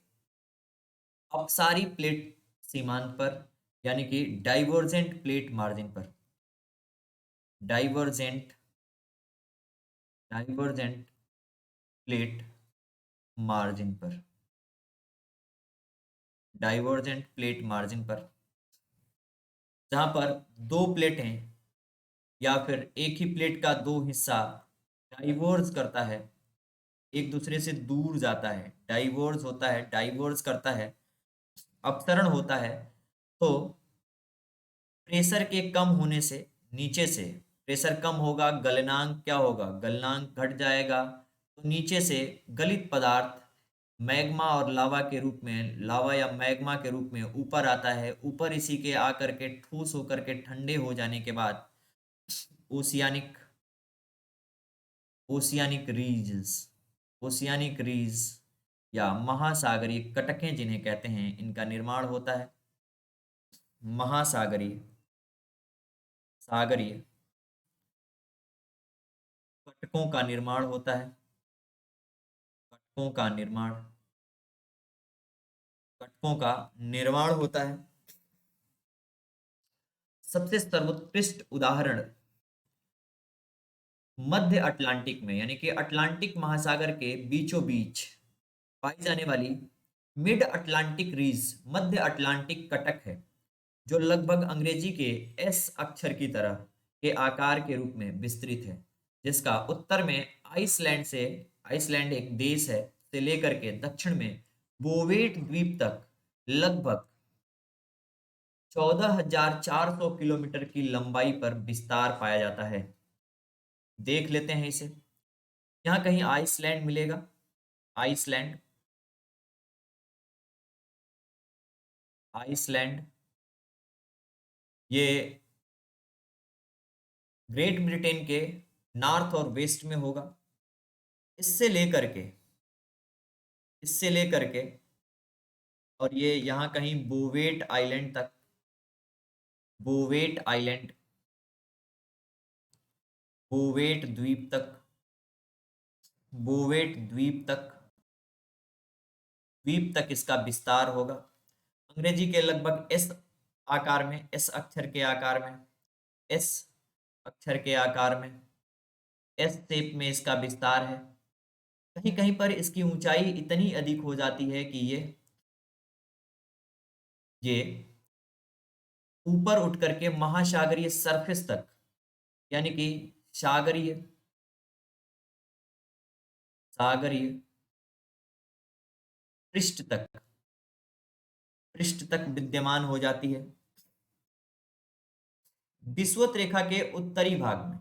अपसारी प्लेट सीमांत पर, यानी कि डाइवर्जेंट प्लेट मार्जिन पर, डाइवर्जेंट डाइवर्जेंट प्लेट मार्जिन पर, डाइवर्जेंट प्लेट मार्जिन पर, जहां पर दो प्लेटें या फिर एक ही प्लेट का दो हिस्सा डाइवर्ज करता है, एक दूसरे से दूर जाता है, डाइवर्ज करता है, अपसरण होता है, तो प्रेशर के कम होने से नीचे से प्रेशर कम होगा, गलनांक क्या होगा, गलनांक घट जाएगा, तो नीचे से गलित पदार्थ मैग्मा और लावा के रूप में, लावा या मैग्मा के रूप में ऊपर आता है। ऊपर इसी के आकर के ठोस होकर के ठंडे हो जाने के बाद ओशियानिक ओशियानिक रीज ओशियानिक रीज या महासागरीय कटकें जिन्हें कहते हैं, इनका निर्माण होता है। महासागरीय सागरीय कटकों का निर्माण होता है, कटकों का निर्माण कटकों का निर्माण होता है। सबसे सर्वोत्कृष्ट उदाहरण मध्य अटलांटिक में, यानी कि अटलांटिक महासागर के बीचों बीच पाई जाने वाली मिड अटलांटिक रीज मध्य अटलांटिक कटक है, जो लगभग अंग्रेजी के एस अक्षर की तरह के आकार के रूप में विस्तृत है, जिसका उत्तर में आइसलैंड एक देश है से लेकर के दक्षिण में बोवेट द्वीप तक लगभग 14,400 किलोमीटर की लंबाई पर विस्तार पाया जाता है। देख लेते हैं इसे। यहाँ कहीं आइसलैंड मिलेगा, आइसलैंड, आइसलैंड, ये ग्रेट ब्रिटेन के नॉर्थ और वेस्ट में होगा। इससे लेकर के इससे लेकर के और ये यहाँ कहीं बोवेट आइलैंड तक, बोवेट आइलैंड, बोवेट द्वीप तक, बोवेट द्वीप तक इसका विस्तार होगा। अंग्रेजी के लगभग एस आकार में, एस अक्षर के आकार में, एस अक्षर के आकार में, एस शेप में इसका विस्तार है। कहीं कहीं पर इसकी ऊंचाई इतनी अधिक हो जाती है कि ये ऊपर उठ करके महासागरीय सरफेस तक, यानी कि सागरीय सागरीय पृष्ठ तक, विद्यमान हो जाती है। विषुवत रेखा के उत्तरी भाग में,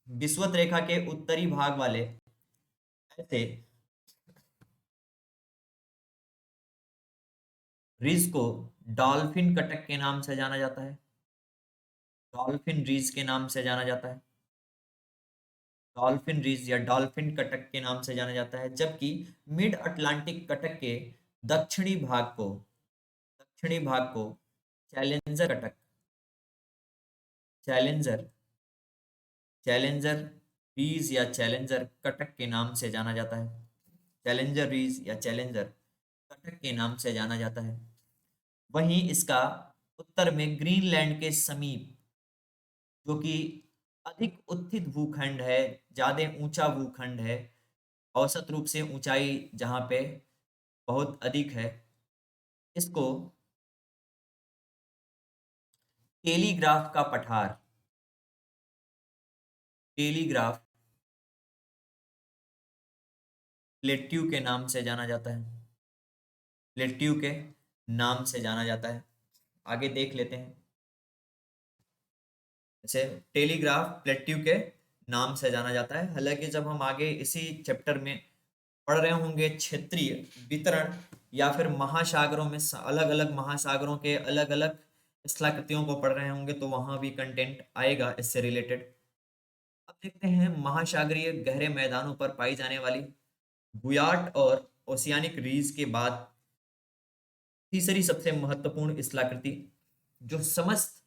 विषुवत रेखा के उत्तरी भाग वाले ऐसे रिज को डॉल्फिन कटक के नाम से जाना जाता है। डॉल्फिन रिज के नाम से जाना जाता है। डॉल्फिन रिज या डॉल्फिन कटक के नाम से जाना जाता है। जबकि मिड अटलांटिक कटक के दक्षिणी भाग को, चैलेंजर कटक, चैलेंजर चैलेंजर रीज या चैलेंजर कटक के नाम से जाना जाता है। चैलेंजर रीज या चैलेंजर कटक के नाम से जाना जाता है। वहीं इसका उत्तर में ग्रीनलैंड के समीप, जो कि अधिक उत्थित भूखंड है, ज्यादा ऊंचा भूखंड है, औसत रूप से ऊंचाई जहां पे बहुत अधिक है, इसको टेलीग्राफ का पठार, टेलीग्राफ प्लेट्यू के नाम से जाना जाता है। प्लेट्यू के नाम से जाना जाता है। आगे देख लेते हैं। जैसे टेलीग्राफ प्लेट्यू के नाम से जाना जाता है। हालांकि जब हम आगे इसी चैप्टर में पढ़ रहे होंगे क्षेत्रीय वितरण या फिर महासागरों में अलग अलग महासागरों के अलग अलग स्थलाकृतियों को पढ़ रहे होंगे तो वहां भी कंटेंट आएगा इससे रिलेटेड। अब देखते हैं महासागरीय गहरे मैदानों पर पाई जाने वाली बुयाट और ओशियानिक रीज के बाद तीसरी सबसे महत्वपूर्ण स्थलाकृति, जो समस्त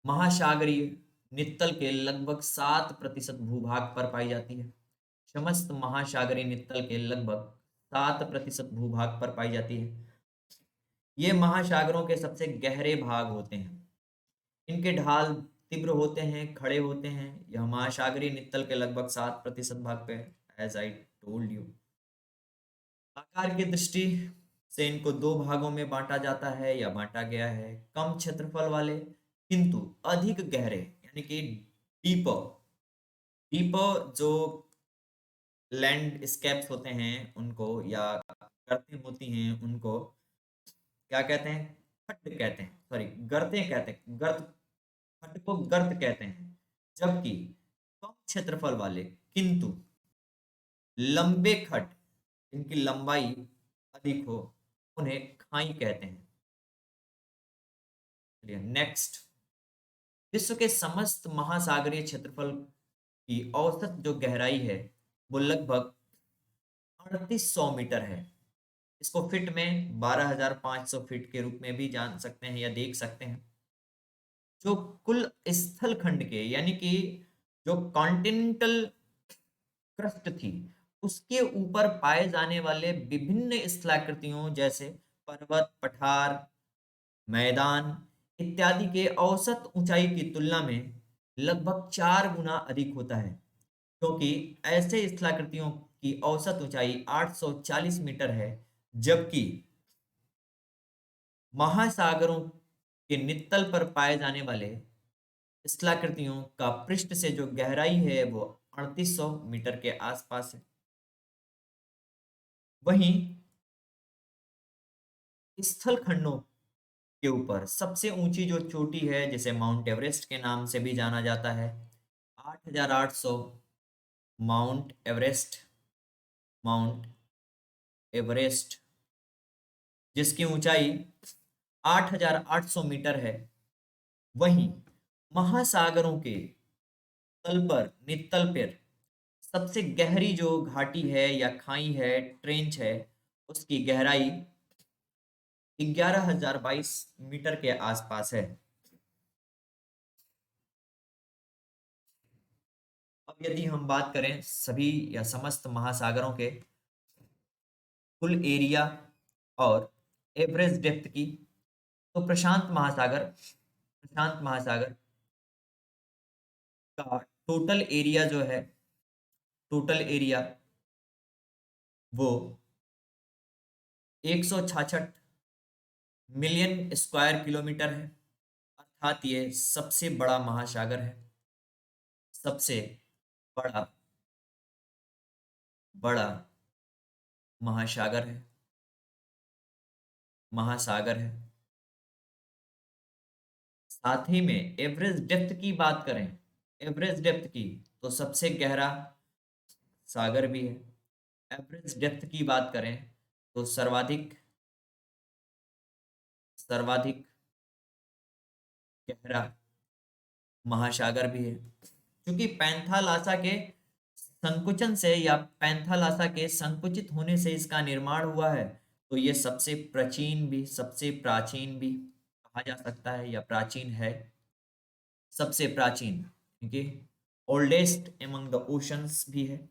महासागरीय नित्तल के लगभग 7% भूभाग पर पाई जाती है। समस्त महासागरीय नित्तल के लगभग 7% भूभाग पर पाई जाती है। ये महासागरों के सबसे गहरे भाग होते हैं। इनके ढाल तीव्र होते हैं, खड़े होते हैं। यह महासागरीय नित्तल के लगभग 7% भाग पे, एज आई टोल्ड यू। आकार की दृष्टि से इनको दो भागों में बांटा जाता है या बांटा गया है। कम क्षेत्रफल वाले किंतु अधिक गहरे, यानी कि डीपर डीपर जो लैंडस्केप्स होते हैं उनको, या गर्तें होती हैं उनको क्या कहते हैं? खड्ड कहते हैं, सॉरी गर्तें कहते हैं। गर्त, खड्ड को गर्त कहते हैं। जबकि कम क्षेत्रफल वाले किंतु लंबे खड्ड, इनकी लंबाई अधिक हो, उन्हें खाई कहते हैं। नेक्स्ट, विश्व के समस्त महासागरीय क्षेत्रफल की औसत जो गहराई है वो लगभग 3800 मीटर है। इसको फिट में 12,500 फीट के रूप में भी जान सकते हैं या देख सकते हैं। जो कुल स्थल खंड के, यानी कि जो कॉन्टिनेंटल क्रस्ट थी, उसके ऊपर पाए जाने वाले विभिन्न स्थलाकृतियों जैसे पर्वत, पठार, मैदान इत्यादि के औसत ऊंचाई की तुलना में लगभग 4 गुना अधिक होता है। क्योंकि ऐसे स्थलाकृतियों की औसत ऊंचाई 840 मीटर है, जबकि महासागरों के नित्तल पर पाए जाने वाले स्थलाकृतियों का पृष्ठ से जो गहराई है वो 3800 मीटर के आसपास है। वहीं स्थल खंडों के ऊपर सबसे ऊंची जो चोटी है, जिसे माउंट एवरेस्ट के नाम से भी जाना जाता है, 8,800 माउंट एवरेस्ट, माउंट एवरेस्ट, जिसकी ऊंचाई 8,800 मीटर है। वहीं महासागरों के तल पर नितल पर सबसे गहरी जो घाटी है या खाई है, ट्रेंच है, उसकी गहराई 11,022 मीटर के आसपास है। अब यदि हम बात करें सभी या समस्त महासागरों के कुल एरिया और एवरेज डेप्थ की, तो प्रशांत महासागर का टोटल एरिया जो है, टोटल एरिया वो 166 मिलियन स्क्वायर किलोमीटर है। अर्थात ये सबसे बड़ा महासागर है, सबसे बड़ा बड़ा महासागर है, महासागर है। साथ ही में एवरेज डेप्थ की बात करें, एवरेज डेप्थ की, तो सबसे गहरा सागर भी है। एवरेज डेप्थ की बात करें तो सर्वाधिक सर्वाधिक गहरा महासागर भी है। क्योंकि पैंथालासा के संकुचन से या पैंथालासा के संकुचित होने से इसका निर्माण हुआ है, तो ये सबसे प्राचीन भी कहा जा सकता है या प्राचीन है, सबसे प्राचीन, क्योंकि ओल्डेस्ट एमंग द ओशंस भी है।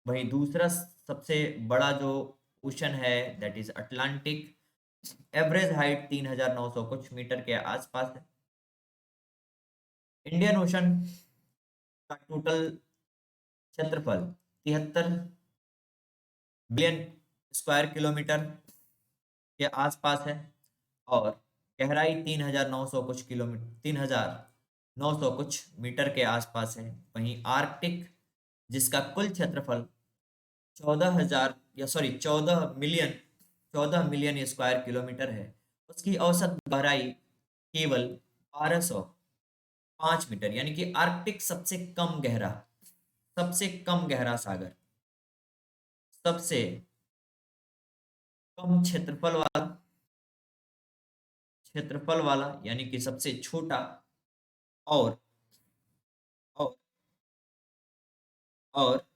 वहीं दूसरा सबसे बड़ा जो ओशन है that is Atlantic. Average height 3,900 कुछ मीटर के आसपास है। इंडियन ओशन का टोटल क्षेत्रफल 73 बिलियन स्क्वायर किलोमीटर के आसपास है और गहराई 3,900 कुछ मीटर के आसपास है। वहीं आर्कटिक, जिसका कुल क्षेत्रफल 14 मिलियन स्क्वायर किलोमीटर है, उसकी औसत गहराई केवल 1205 मीटर, यानी कि आर्कटिक सबसे कम गहरा सागर, सबसे कम क्षेत्रफल वाला, यानी कि सबसे छोटा और और और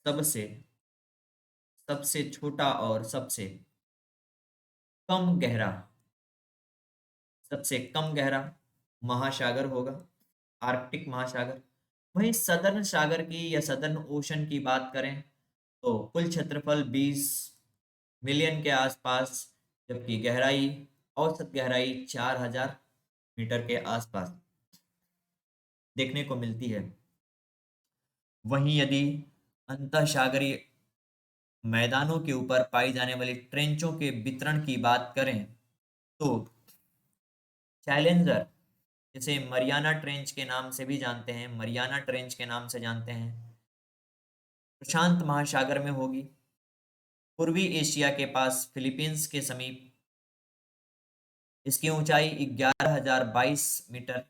सबसे सबसे छोटा और कम गहरा सबसे कम गहरा महासागर होगा आर्कटिक महासागर। वहीं सदर्न सागर की या सदर्न ओशन की बात करें तो कुल क्षेत्रफल 20 मिलियन के आसपास, जबकि औसत गहराई 4,000 मीटर के आसपास देखने को मिलती है। वहीं यदि अंतःसागरीय मैदानों के ऊपर पाई जाने वाली ट्रेंचों के वितरण की बात करें तो चैलेंजर, जिसे मरियाना ट्रेंच के नाम से भी जानते हैं, मरियाना ट्रेंच के नाम से जानते हैं, प्रशांत महासागर में होगी। पूर्वी एशिया के पास फिलीपींस के समीप इसकी ऊंचाई 11,022 मीटर,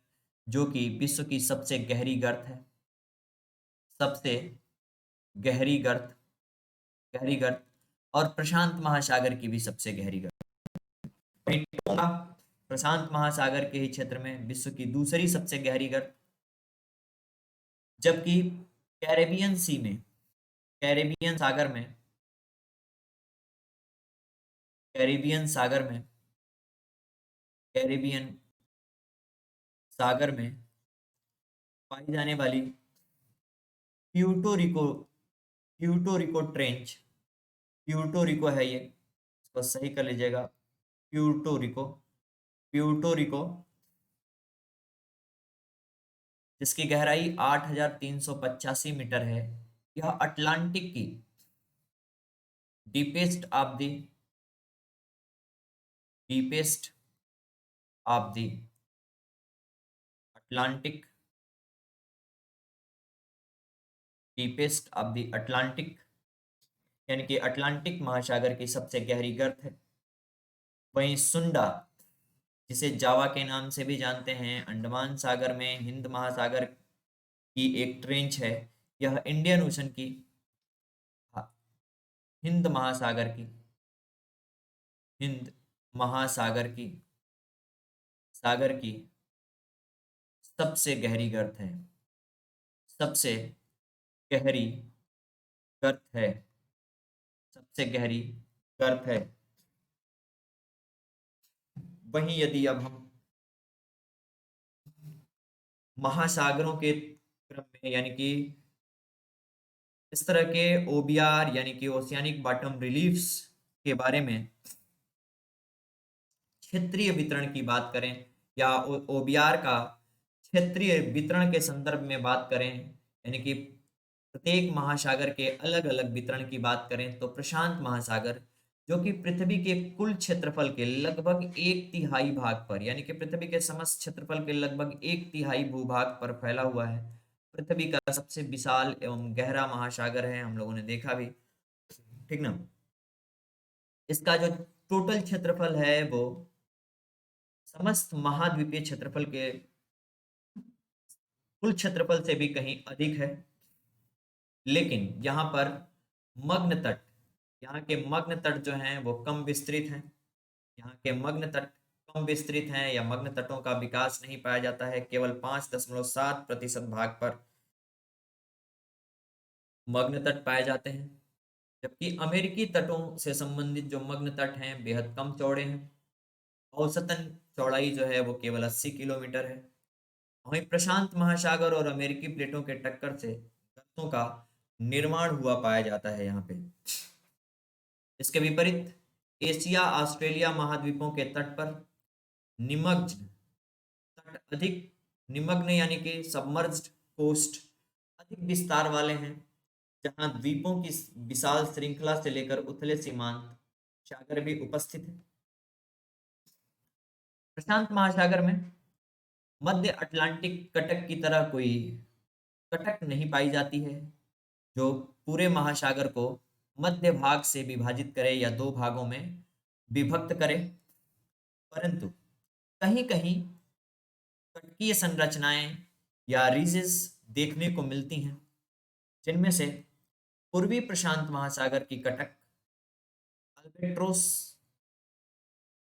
जो कि विश्व की सबसे गहरी गर्त है, सबसे गहरी गर्त गहरी गर्त और प्रशांत महासागर की भी सबसे गहरी गर्त। वहीं टोंगा प्रशांत महासागर के ही क्षेत्र में विश्व की दूसरी सबसे गहरी गर्त, जबकि कैरेबियन सी में कैरेबियन सागर में कैरेबियन सागर में कैरेबियन सागर में पाई जाने वाली Puerto Rico Puerto Rico trench, Puerto Rico है ये, इसको सही कर लीजिएगा, प्यूर्टो रिको, प्यूर्टो रिको, जिसकी गहराई 8,385 मीटर है। यह अटलांटिक की deepest of the deepest of the Atlantic deepest of the Atlantic, यानी कि अटलांटिक महासागर की सबसे गहरी गर्त है। वहीं सुंडा, जिसे जावा के नाम से भी जानते हैं, अंडमान सागर में हिंद महासागर की एक ट्रेंच है। यह इंडियन ओशन की हाँ, हिंद महासागर की हिंद महासागर की सागर की सबसे गहरी गर्त है, सबसे गहरी गर्त है, सबसे गहरी गर्त है। वहीं यदि अब हम महासागरों के क्रम में, यानी कि इस तरह के ओबीआर यानी कि ओशियानिक बॉटम रिलीफ्स के बारे में क्षेत्रीय वितरण की बात करें, या ओबीआर का क्षेत्रीय वितरण के संदर्भ में बात करें, यानी कि प्रत्येक महासागर के अलग अलग वितरण की बात करें, तो प्रशांत महासागर, जो कि पृथ्वी के कुल क्षेत्रफल के लगभग एक तिहाई भाग पर, यानी कि पृथ्वी के समस्त क्षेत्रफल के लगभग एक तिहाई भूभाग पर फैला हुआ है, पृथ्वी का सबसे विशाल एवं गहरा महासागर है, हम लोगों ने देखा भी, ठीक ना। इसका जो टोटल क्षेत्रफल है वो समस्त महाद्वीपीय क्षेत्रफल के कुल क्षेत्रफल से भी कहीं अधिक है। लेकिन यहाँ पर मग्न तट, यहाँ के मग्न तट जो हैं वो कम विस्तृत हैं, यहाँ के मग्न तट कम विस्तृत हैं, या मग्न तटों का विकास नहीं पाया जाता है। केवल 5.7% भाग पर मग्न तट पाए जाते हैं, जबकि अमेरिकी तटों से संबंधित जो मग्न तट हैं बेहद कम चौड़े हैं। औसतन चौड़ाई जो है वो केवल 80 किलोमीटर है। वहीं प्रशांत महासागर और अमेरिकी प्लेटों के टक्कर से गर्तों का निर्माण हुआ पाया जाता है यहाँ पे। इसके विपरीत एशिया ऑस्ट्रेलिया महाद्वीपों के तट पर निमग्न तट अधिक निमग्न यानी कि सबमर्ज्ड कोस्ट अधिक विस्तार वाले हैं, जहां द्वीपों की विशाल श्रृंखला से लेकर उथले सीमांत सागर भी उपस्थित है। प्रशांत महासागर में मध्य अटलांटिक कटक की तरह कोई कटक नहीं पाई जाती है, जो पूरे महासागर को मध्य भाग से विभाजित करे या दो भागों में विभक्त करे। परंतु कहीं कहीं कटकीय संरचनाएं या रीजेस देखने को मिलती हैं, जिनमें से पूर्वी प्रशांत महासागर की कटक अल्बेट्रोस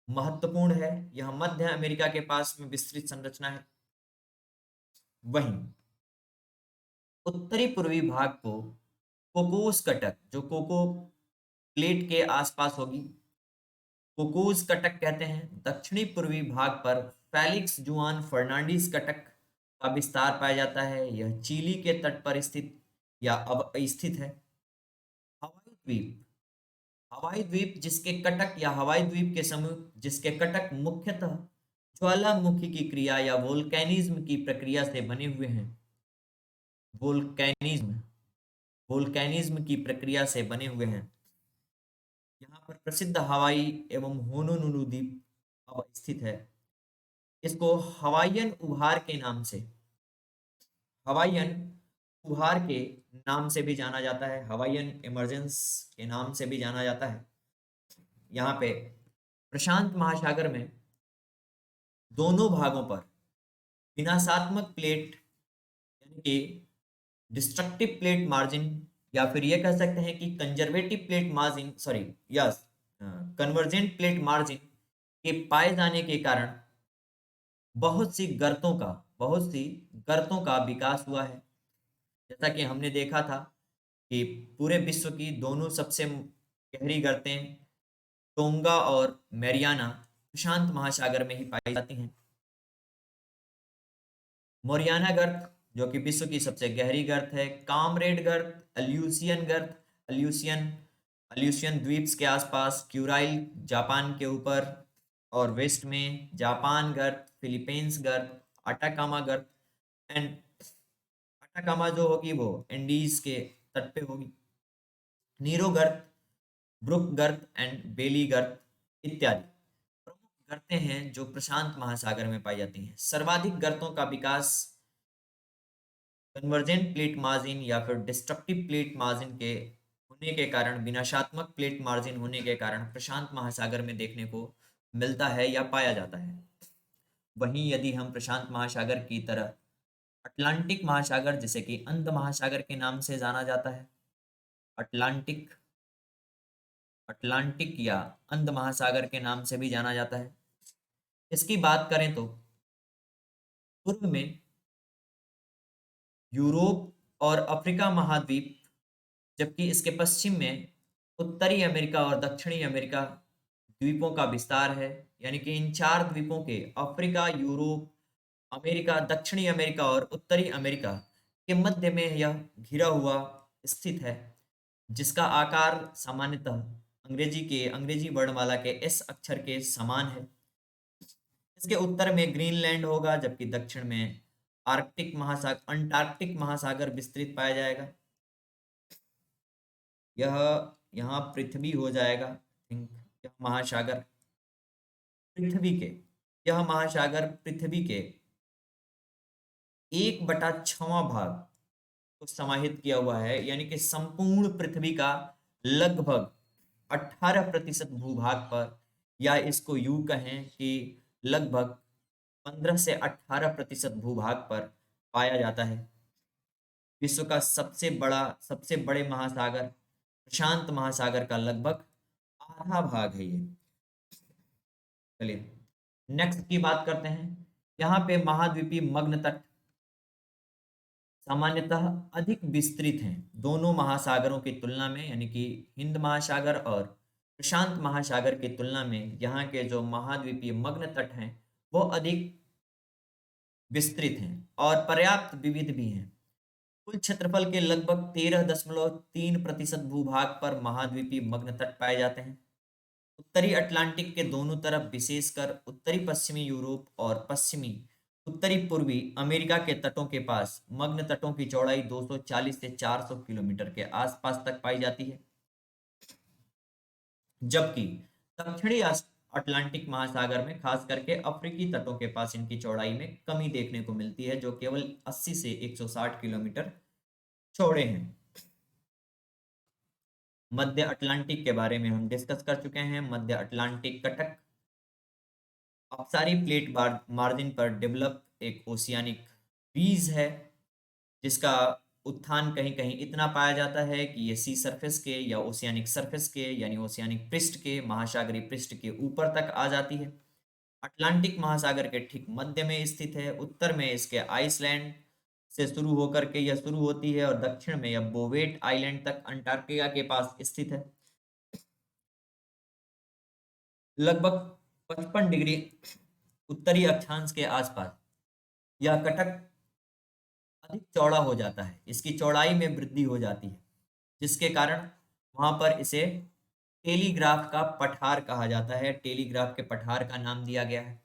महत्वपूर्ण है। यह मध्य अमेरिका के पास में विस्तृत संरचना है। वहीं उत्तरी पूर्वी भाग को कोकोस कटक, जो कोको प्लेट के आसपास होगी, कोकोस कटक कहते हैं। दक्षिणी पूर्वी भाग पर फेलिक्स जुआन फर्नांडीज कटक का विस्तार पाया जाता है। यह चिली के तट पर स्थित या अब स्थित है। हवाई द्वीप, हवाई द्वीप जिसके कटक या हवाई द्वीप के समूह जिसके कटक मुख्यतः ज्वालामुखी की क्रिया या वोल्केनिज्म की प्रक्रिया से बने हुए हैं, वोल्केनिज्म वोल्केनिज्म की प्रक्रिया से बने हुए हैं। यहाँ पर प्रसिद्ध हवाई एवं होनोलुलु द्वीप अब स्थित है। इसको हवाईयन उभार के नाम से, हवाईयन उभार के नाम से भी जाना जाता है, हवाईयन इमरजेंस के नाम से भी जाना जाता है। यहाँ पे प्रशांत महासागर में दोनों भागों पर विनाशात्मक प्लेट यानी कि डिस्ट्रक्टिव प्लेट मार्जिन, या फिर ये कह सकते हैं कि conservative plate margin, sorry, yes, convergent plate margin के पाए जाने के कारण बहुत सी गर्तों का विकास हुआ है। जैसा कि हमने देखा था कि पूरे विश्व की दोनों सबसे गहरी गर्तें टोंगा और मैरियाना प्रशांत महासागर में ही पाई जाती हैं। मोरियाना गर्त, जो कि विश्व की सबसे गहरी गर्त है, कामरेड गर्त, अल्यूसियन गर्त, अल्यूसियन अल्यूसियन द्वीप्स के आसपास, क्यूराइल जापान के ऊपर और वेस्ट में, जापान गर्त, फिलीपींस गर्त, अटाकामा गर्त एंड अटाकामा जो होगी वो इंडीज के तट पे होगी, नीरो गर्त, ब्रुक गर्त एंड बेली गर्त इत्यादि प्रमुख गर्तें हैं जो प्रशांत महासागर में पाई जाती हैं। सर्वाधिक गर्तों का विकास कन्वर्जेंट प्लेट मार्जिन या फिर डिस्ट्रक्टिव प्लेट मार्जिन के होने के कारण, विनाशात्मक प्लेट मार्जिन होने के कारण प्रशांत महासागर में देखने को मिलता है या पाया जाता है। वहीं यदि हम प्रशांत महासागर की तरह अटलांटिक महासागर, जिसे कि अंध महासागर के नाम से जाना जाता है, अटलांटिक अटलांटिक या अंध महासागर के नाम से भी जाना जाता है, इसकी बात करें तो पूर्व में यूरोप और अफ्रीका महाद्वीप, जबकि इसके पश्चिम में उत्तरी अमेरिका और दक्षिणी अमेरिका द्वीपों का विस्तार है। यानी कि इन चार द्वीपों के अफ्रीका, यूरोप, अमेरिका, दक्षिणी अमेरिका और उत्तरी अमेरिका के मध्य में यह घिरा हुआ स्थित है, जिसका आकार सामान्यतः अंग्रेजी वर्णमाला के एस अक्षर के समान है। इसके उत्तर में ग्रीनलैंड होगा, जबकि दक्षिण में अंटार्कटिक महासागर विस्तृत पाया जाएगा। यह यहाँ पृथ्वी हो जाएगा, थिंक यह महासागर पृथ्वी के यह महासागर पृथ्वी के 1/6वां भाग को समाहित किया हुआ है। यानी कि संपूर्ण पृथ्वी का लगभग 18% भूभाग पर, या इसको यूं कहें कि लगभग 15 से 18% भूभाग पर पाया जाता है। विश्व का सबसे बड़े महासागर प्रशांत महासागर का लगभग आधा भाग है ये। चलिए नेक्स्ट की बात करते हैं। यहाँ पे महाद्वीपीय मग्न तट सामान्यतः अधिक विस्तृत हैं दोनों महासागरों की तुलना में। यानी कि हिंद महासागर और प्रशांत महासागर की तुलना में यहाँ के जो महाद्वीपीय मग्न तट हैं वो अधिक विस्तृत हैं और पर्याप्त विविध भी हैं। कुल क्षेत्रफल के लगभग 13.3% भूभाग पर महाद्वीपीय मग्न तट पाए जाते हैं। उत्तरी अटलांटिक के दोनों तरफ, विशेषकर उत्तरी पश्चिमी यूरोप और पश्चिमी उत्तरी पूर्वी अमेरिका के तटों के पास, मग्न तटों की चौड़ाई 240 से 400 किलोमीटर के आसपास तक पाई जाती है। जबकि दक्षिणी अटलांटिक महासागर में, खास करके अफ्रीकी तटों के पास, इनकी चौड़ाई में कमी देखने को मिलती है, जो केवल 80 से 160 किलोमीटर चौड़े हैं। मध्य अटलांटिक के बारे में हम डिस्कस कर चुके हैं। मध्य अटलांटिक कटक अपसारी प्लेट मार्जिन पर डेवलप एक ओशियानिक रीज है, जिसका उत्थान कहीं कहीं इतना पाया जाता है कि ये सी सरफेस के या ओशियानिक सरफेस के, यानी ओशियानिक पृष्ठ के, महासागरीय पृष्ठ के ऊपर तक आ जाती है। अटलांटिक महासागर के ठीक मध्य में स्थित है। उत्तर में इसके आइसलैंड से शुरू होकर के यह शुरू होती है और दक्षिण में यह बोवेट आइलैंड तक अंटार्कटिका के पास स्थित है। लगभग 55 डिग्री उत्तरी अक्षांश के आसपास यह कटक अधिक चौड़ा हो जाता है, इसकी चौड़ाई में वृद्धि हो जाती है, जिसके कारण वहां पर इसे टेलीग्राफ का पठार कहा जाता है। टेलीग्राफ के पठार का नाम दिया गया है।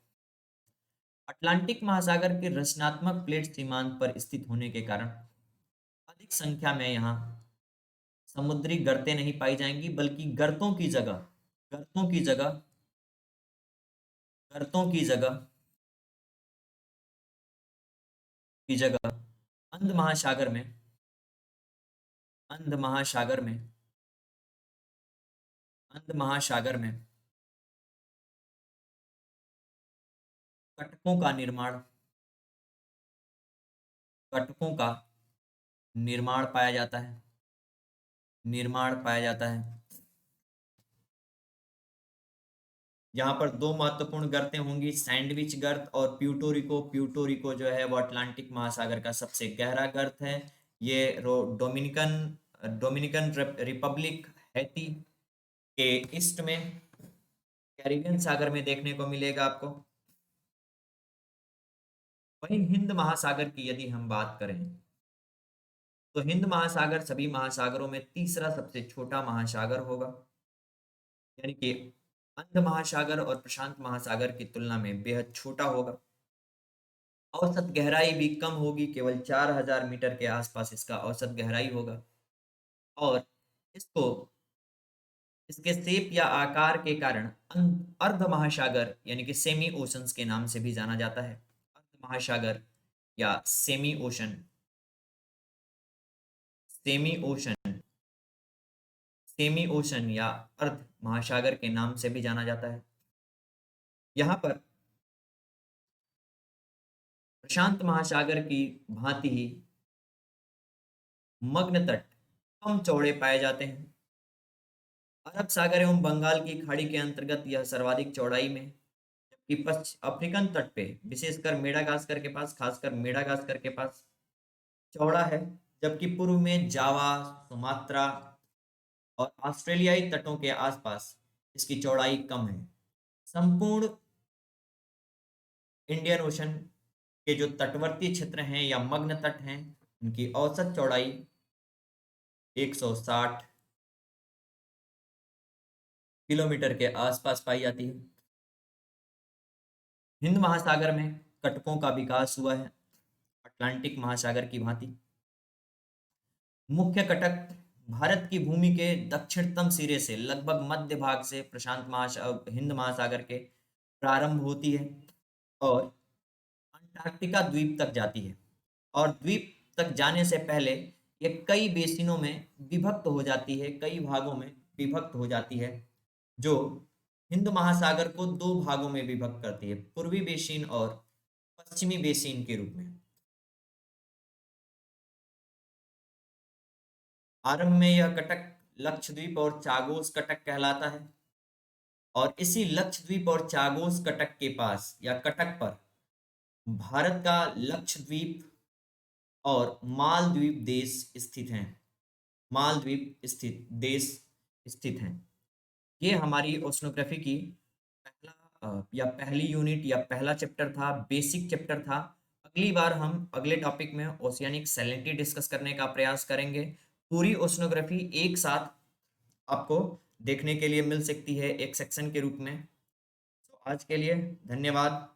अटलांटिक महासागर के रचनात्मक प्लेट सीमांत पर स्थित होने के कारण अधिक संख्या में यहाँ समुद्री गर्तें नहीं पाई जाएंगी, बल्कि गर्तों की जगह गर्तों की जगह की जगह अंध महासागर में अंध महासागर में अंध महासागर में कटकों का निर्माण कटकों का निर्माण पाया जाता है। यहाँ पर दो महत्वपूर्ण गर्तें होंगी, सैंडविच गर्त और प्यूटोरिको। प्यूटोरिको जो है वो अटलांटिक महासागर का सबसे गहरा गर्त है। ये डोमिनिकन रिपब्लिक हैती के ईस्ट में कैरिबियन सागर में देखने को मिलेगा आपको। वहीं हिंद महासागर की यदि हम बात करें तो हिंद महासागर सभी महासागरों में तीसरा सबसे छोटा महासागर होगा। यानी कि अंध महासागर और प्रशांत महासागर की तुलना में बेहद छोटा होगा। औसत गहराई भी कम होगी, केवल 4000 मीटर के आसपास इसका औसत गहराई होगा। और इसको इसके शेप या आकार के कारण अर्ध महासागर यानी कि सेमी ओशंस के नाम से भी जाना जाता है। अर्ध महासागर या सेमी ओशन सेमी ओशन या अर्ध महासागर के नाम से भी जाना जाता है। यहाँ पर प्रशांत महासागर की भांति ही मग्न तट कम चौड़े पाए जाते हैं। अरब सागर एवं बंगाल की खाड़ी के अंतर्गत यह सर्वाधिक चौड़ाई में, जबकि अफ्रीकन तट पे, विशेषकर मेडागास्कर के पास, खासकर मेडागास्कर के पास चौड़ा है, जबकि पूर्व में जावा, सुमात्रा और ऑस्ट्रेलियाई तटों के आसपास इसकी चौड़ाई कम है। संपूर्ण इंडियन ओशन के जो तटवर्ती क्षेत्र हैं या मग्न तट हैं, उनकी औसत चौड़ाई 160 किलोमीटर के आसपास पाई जाती है। हिंद महासागर में कटकों का विकास हुआ है अटलांटिक महासागर की भांति। मुख्य कटक भारत की भूमि के दक्षिणतम सिरे से लगभग मध्य भाग से हिंद महासागर के प्रारंभ होती है और अंटार्कटिका द्वीप तक जाती है, और द्वीप तक जाने से पहले ये कई बेसिनों में विभक्त हो जाती है, कई भागों में विभक्त हो जाती है, जो हिंद महासागर को दो भागों में विभक्त करती है, पूर्वी बेसिन और पश्चिमी बेसिन के रूप में। आरंभ में यह कटक लक्षद्वीप और चागोस कटक कहलाता है, और इसी लक्षद्वीप और चागोस कटक के पास या कटक पर भारत का लक्षद्वीप और मालदीव देश स्थित हैं। मालदीव स्थित देश स्थित हैं। ये हमारी ओशनोग्राफी की या पहली यूनिट या पहला चैप्टर था, बेसिक चैप्टर था। अगली बार हम अगले टॉपिक में ओशियानिक सैलिनिटी डिस्कस करने का प्रयास करेंगे। पूरी ओशनोग्राफी एक साथ आपको देखने के लिए मिल सकती है एक सेक्शन के रूप में। तो आज के लिए धन्यवाद।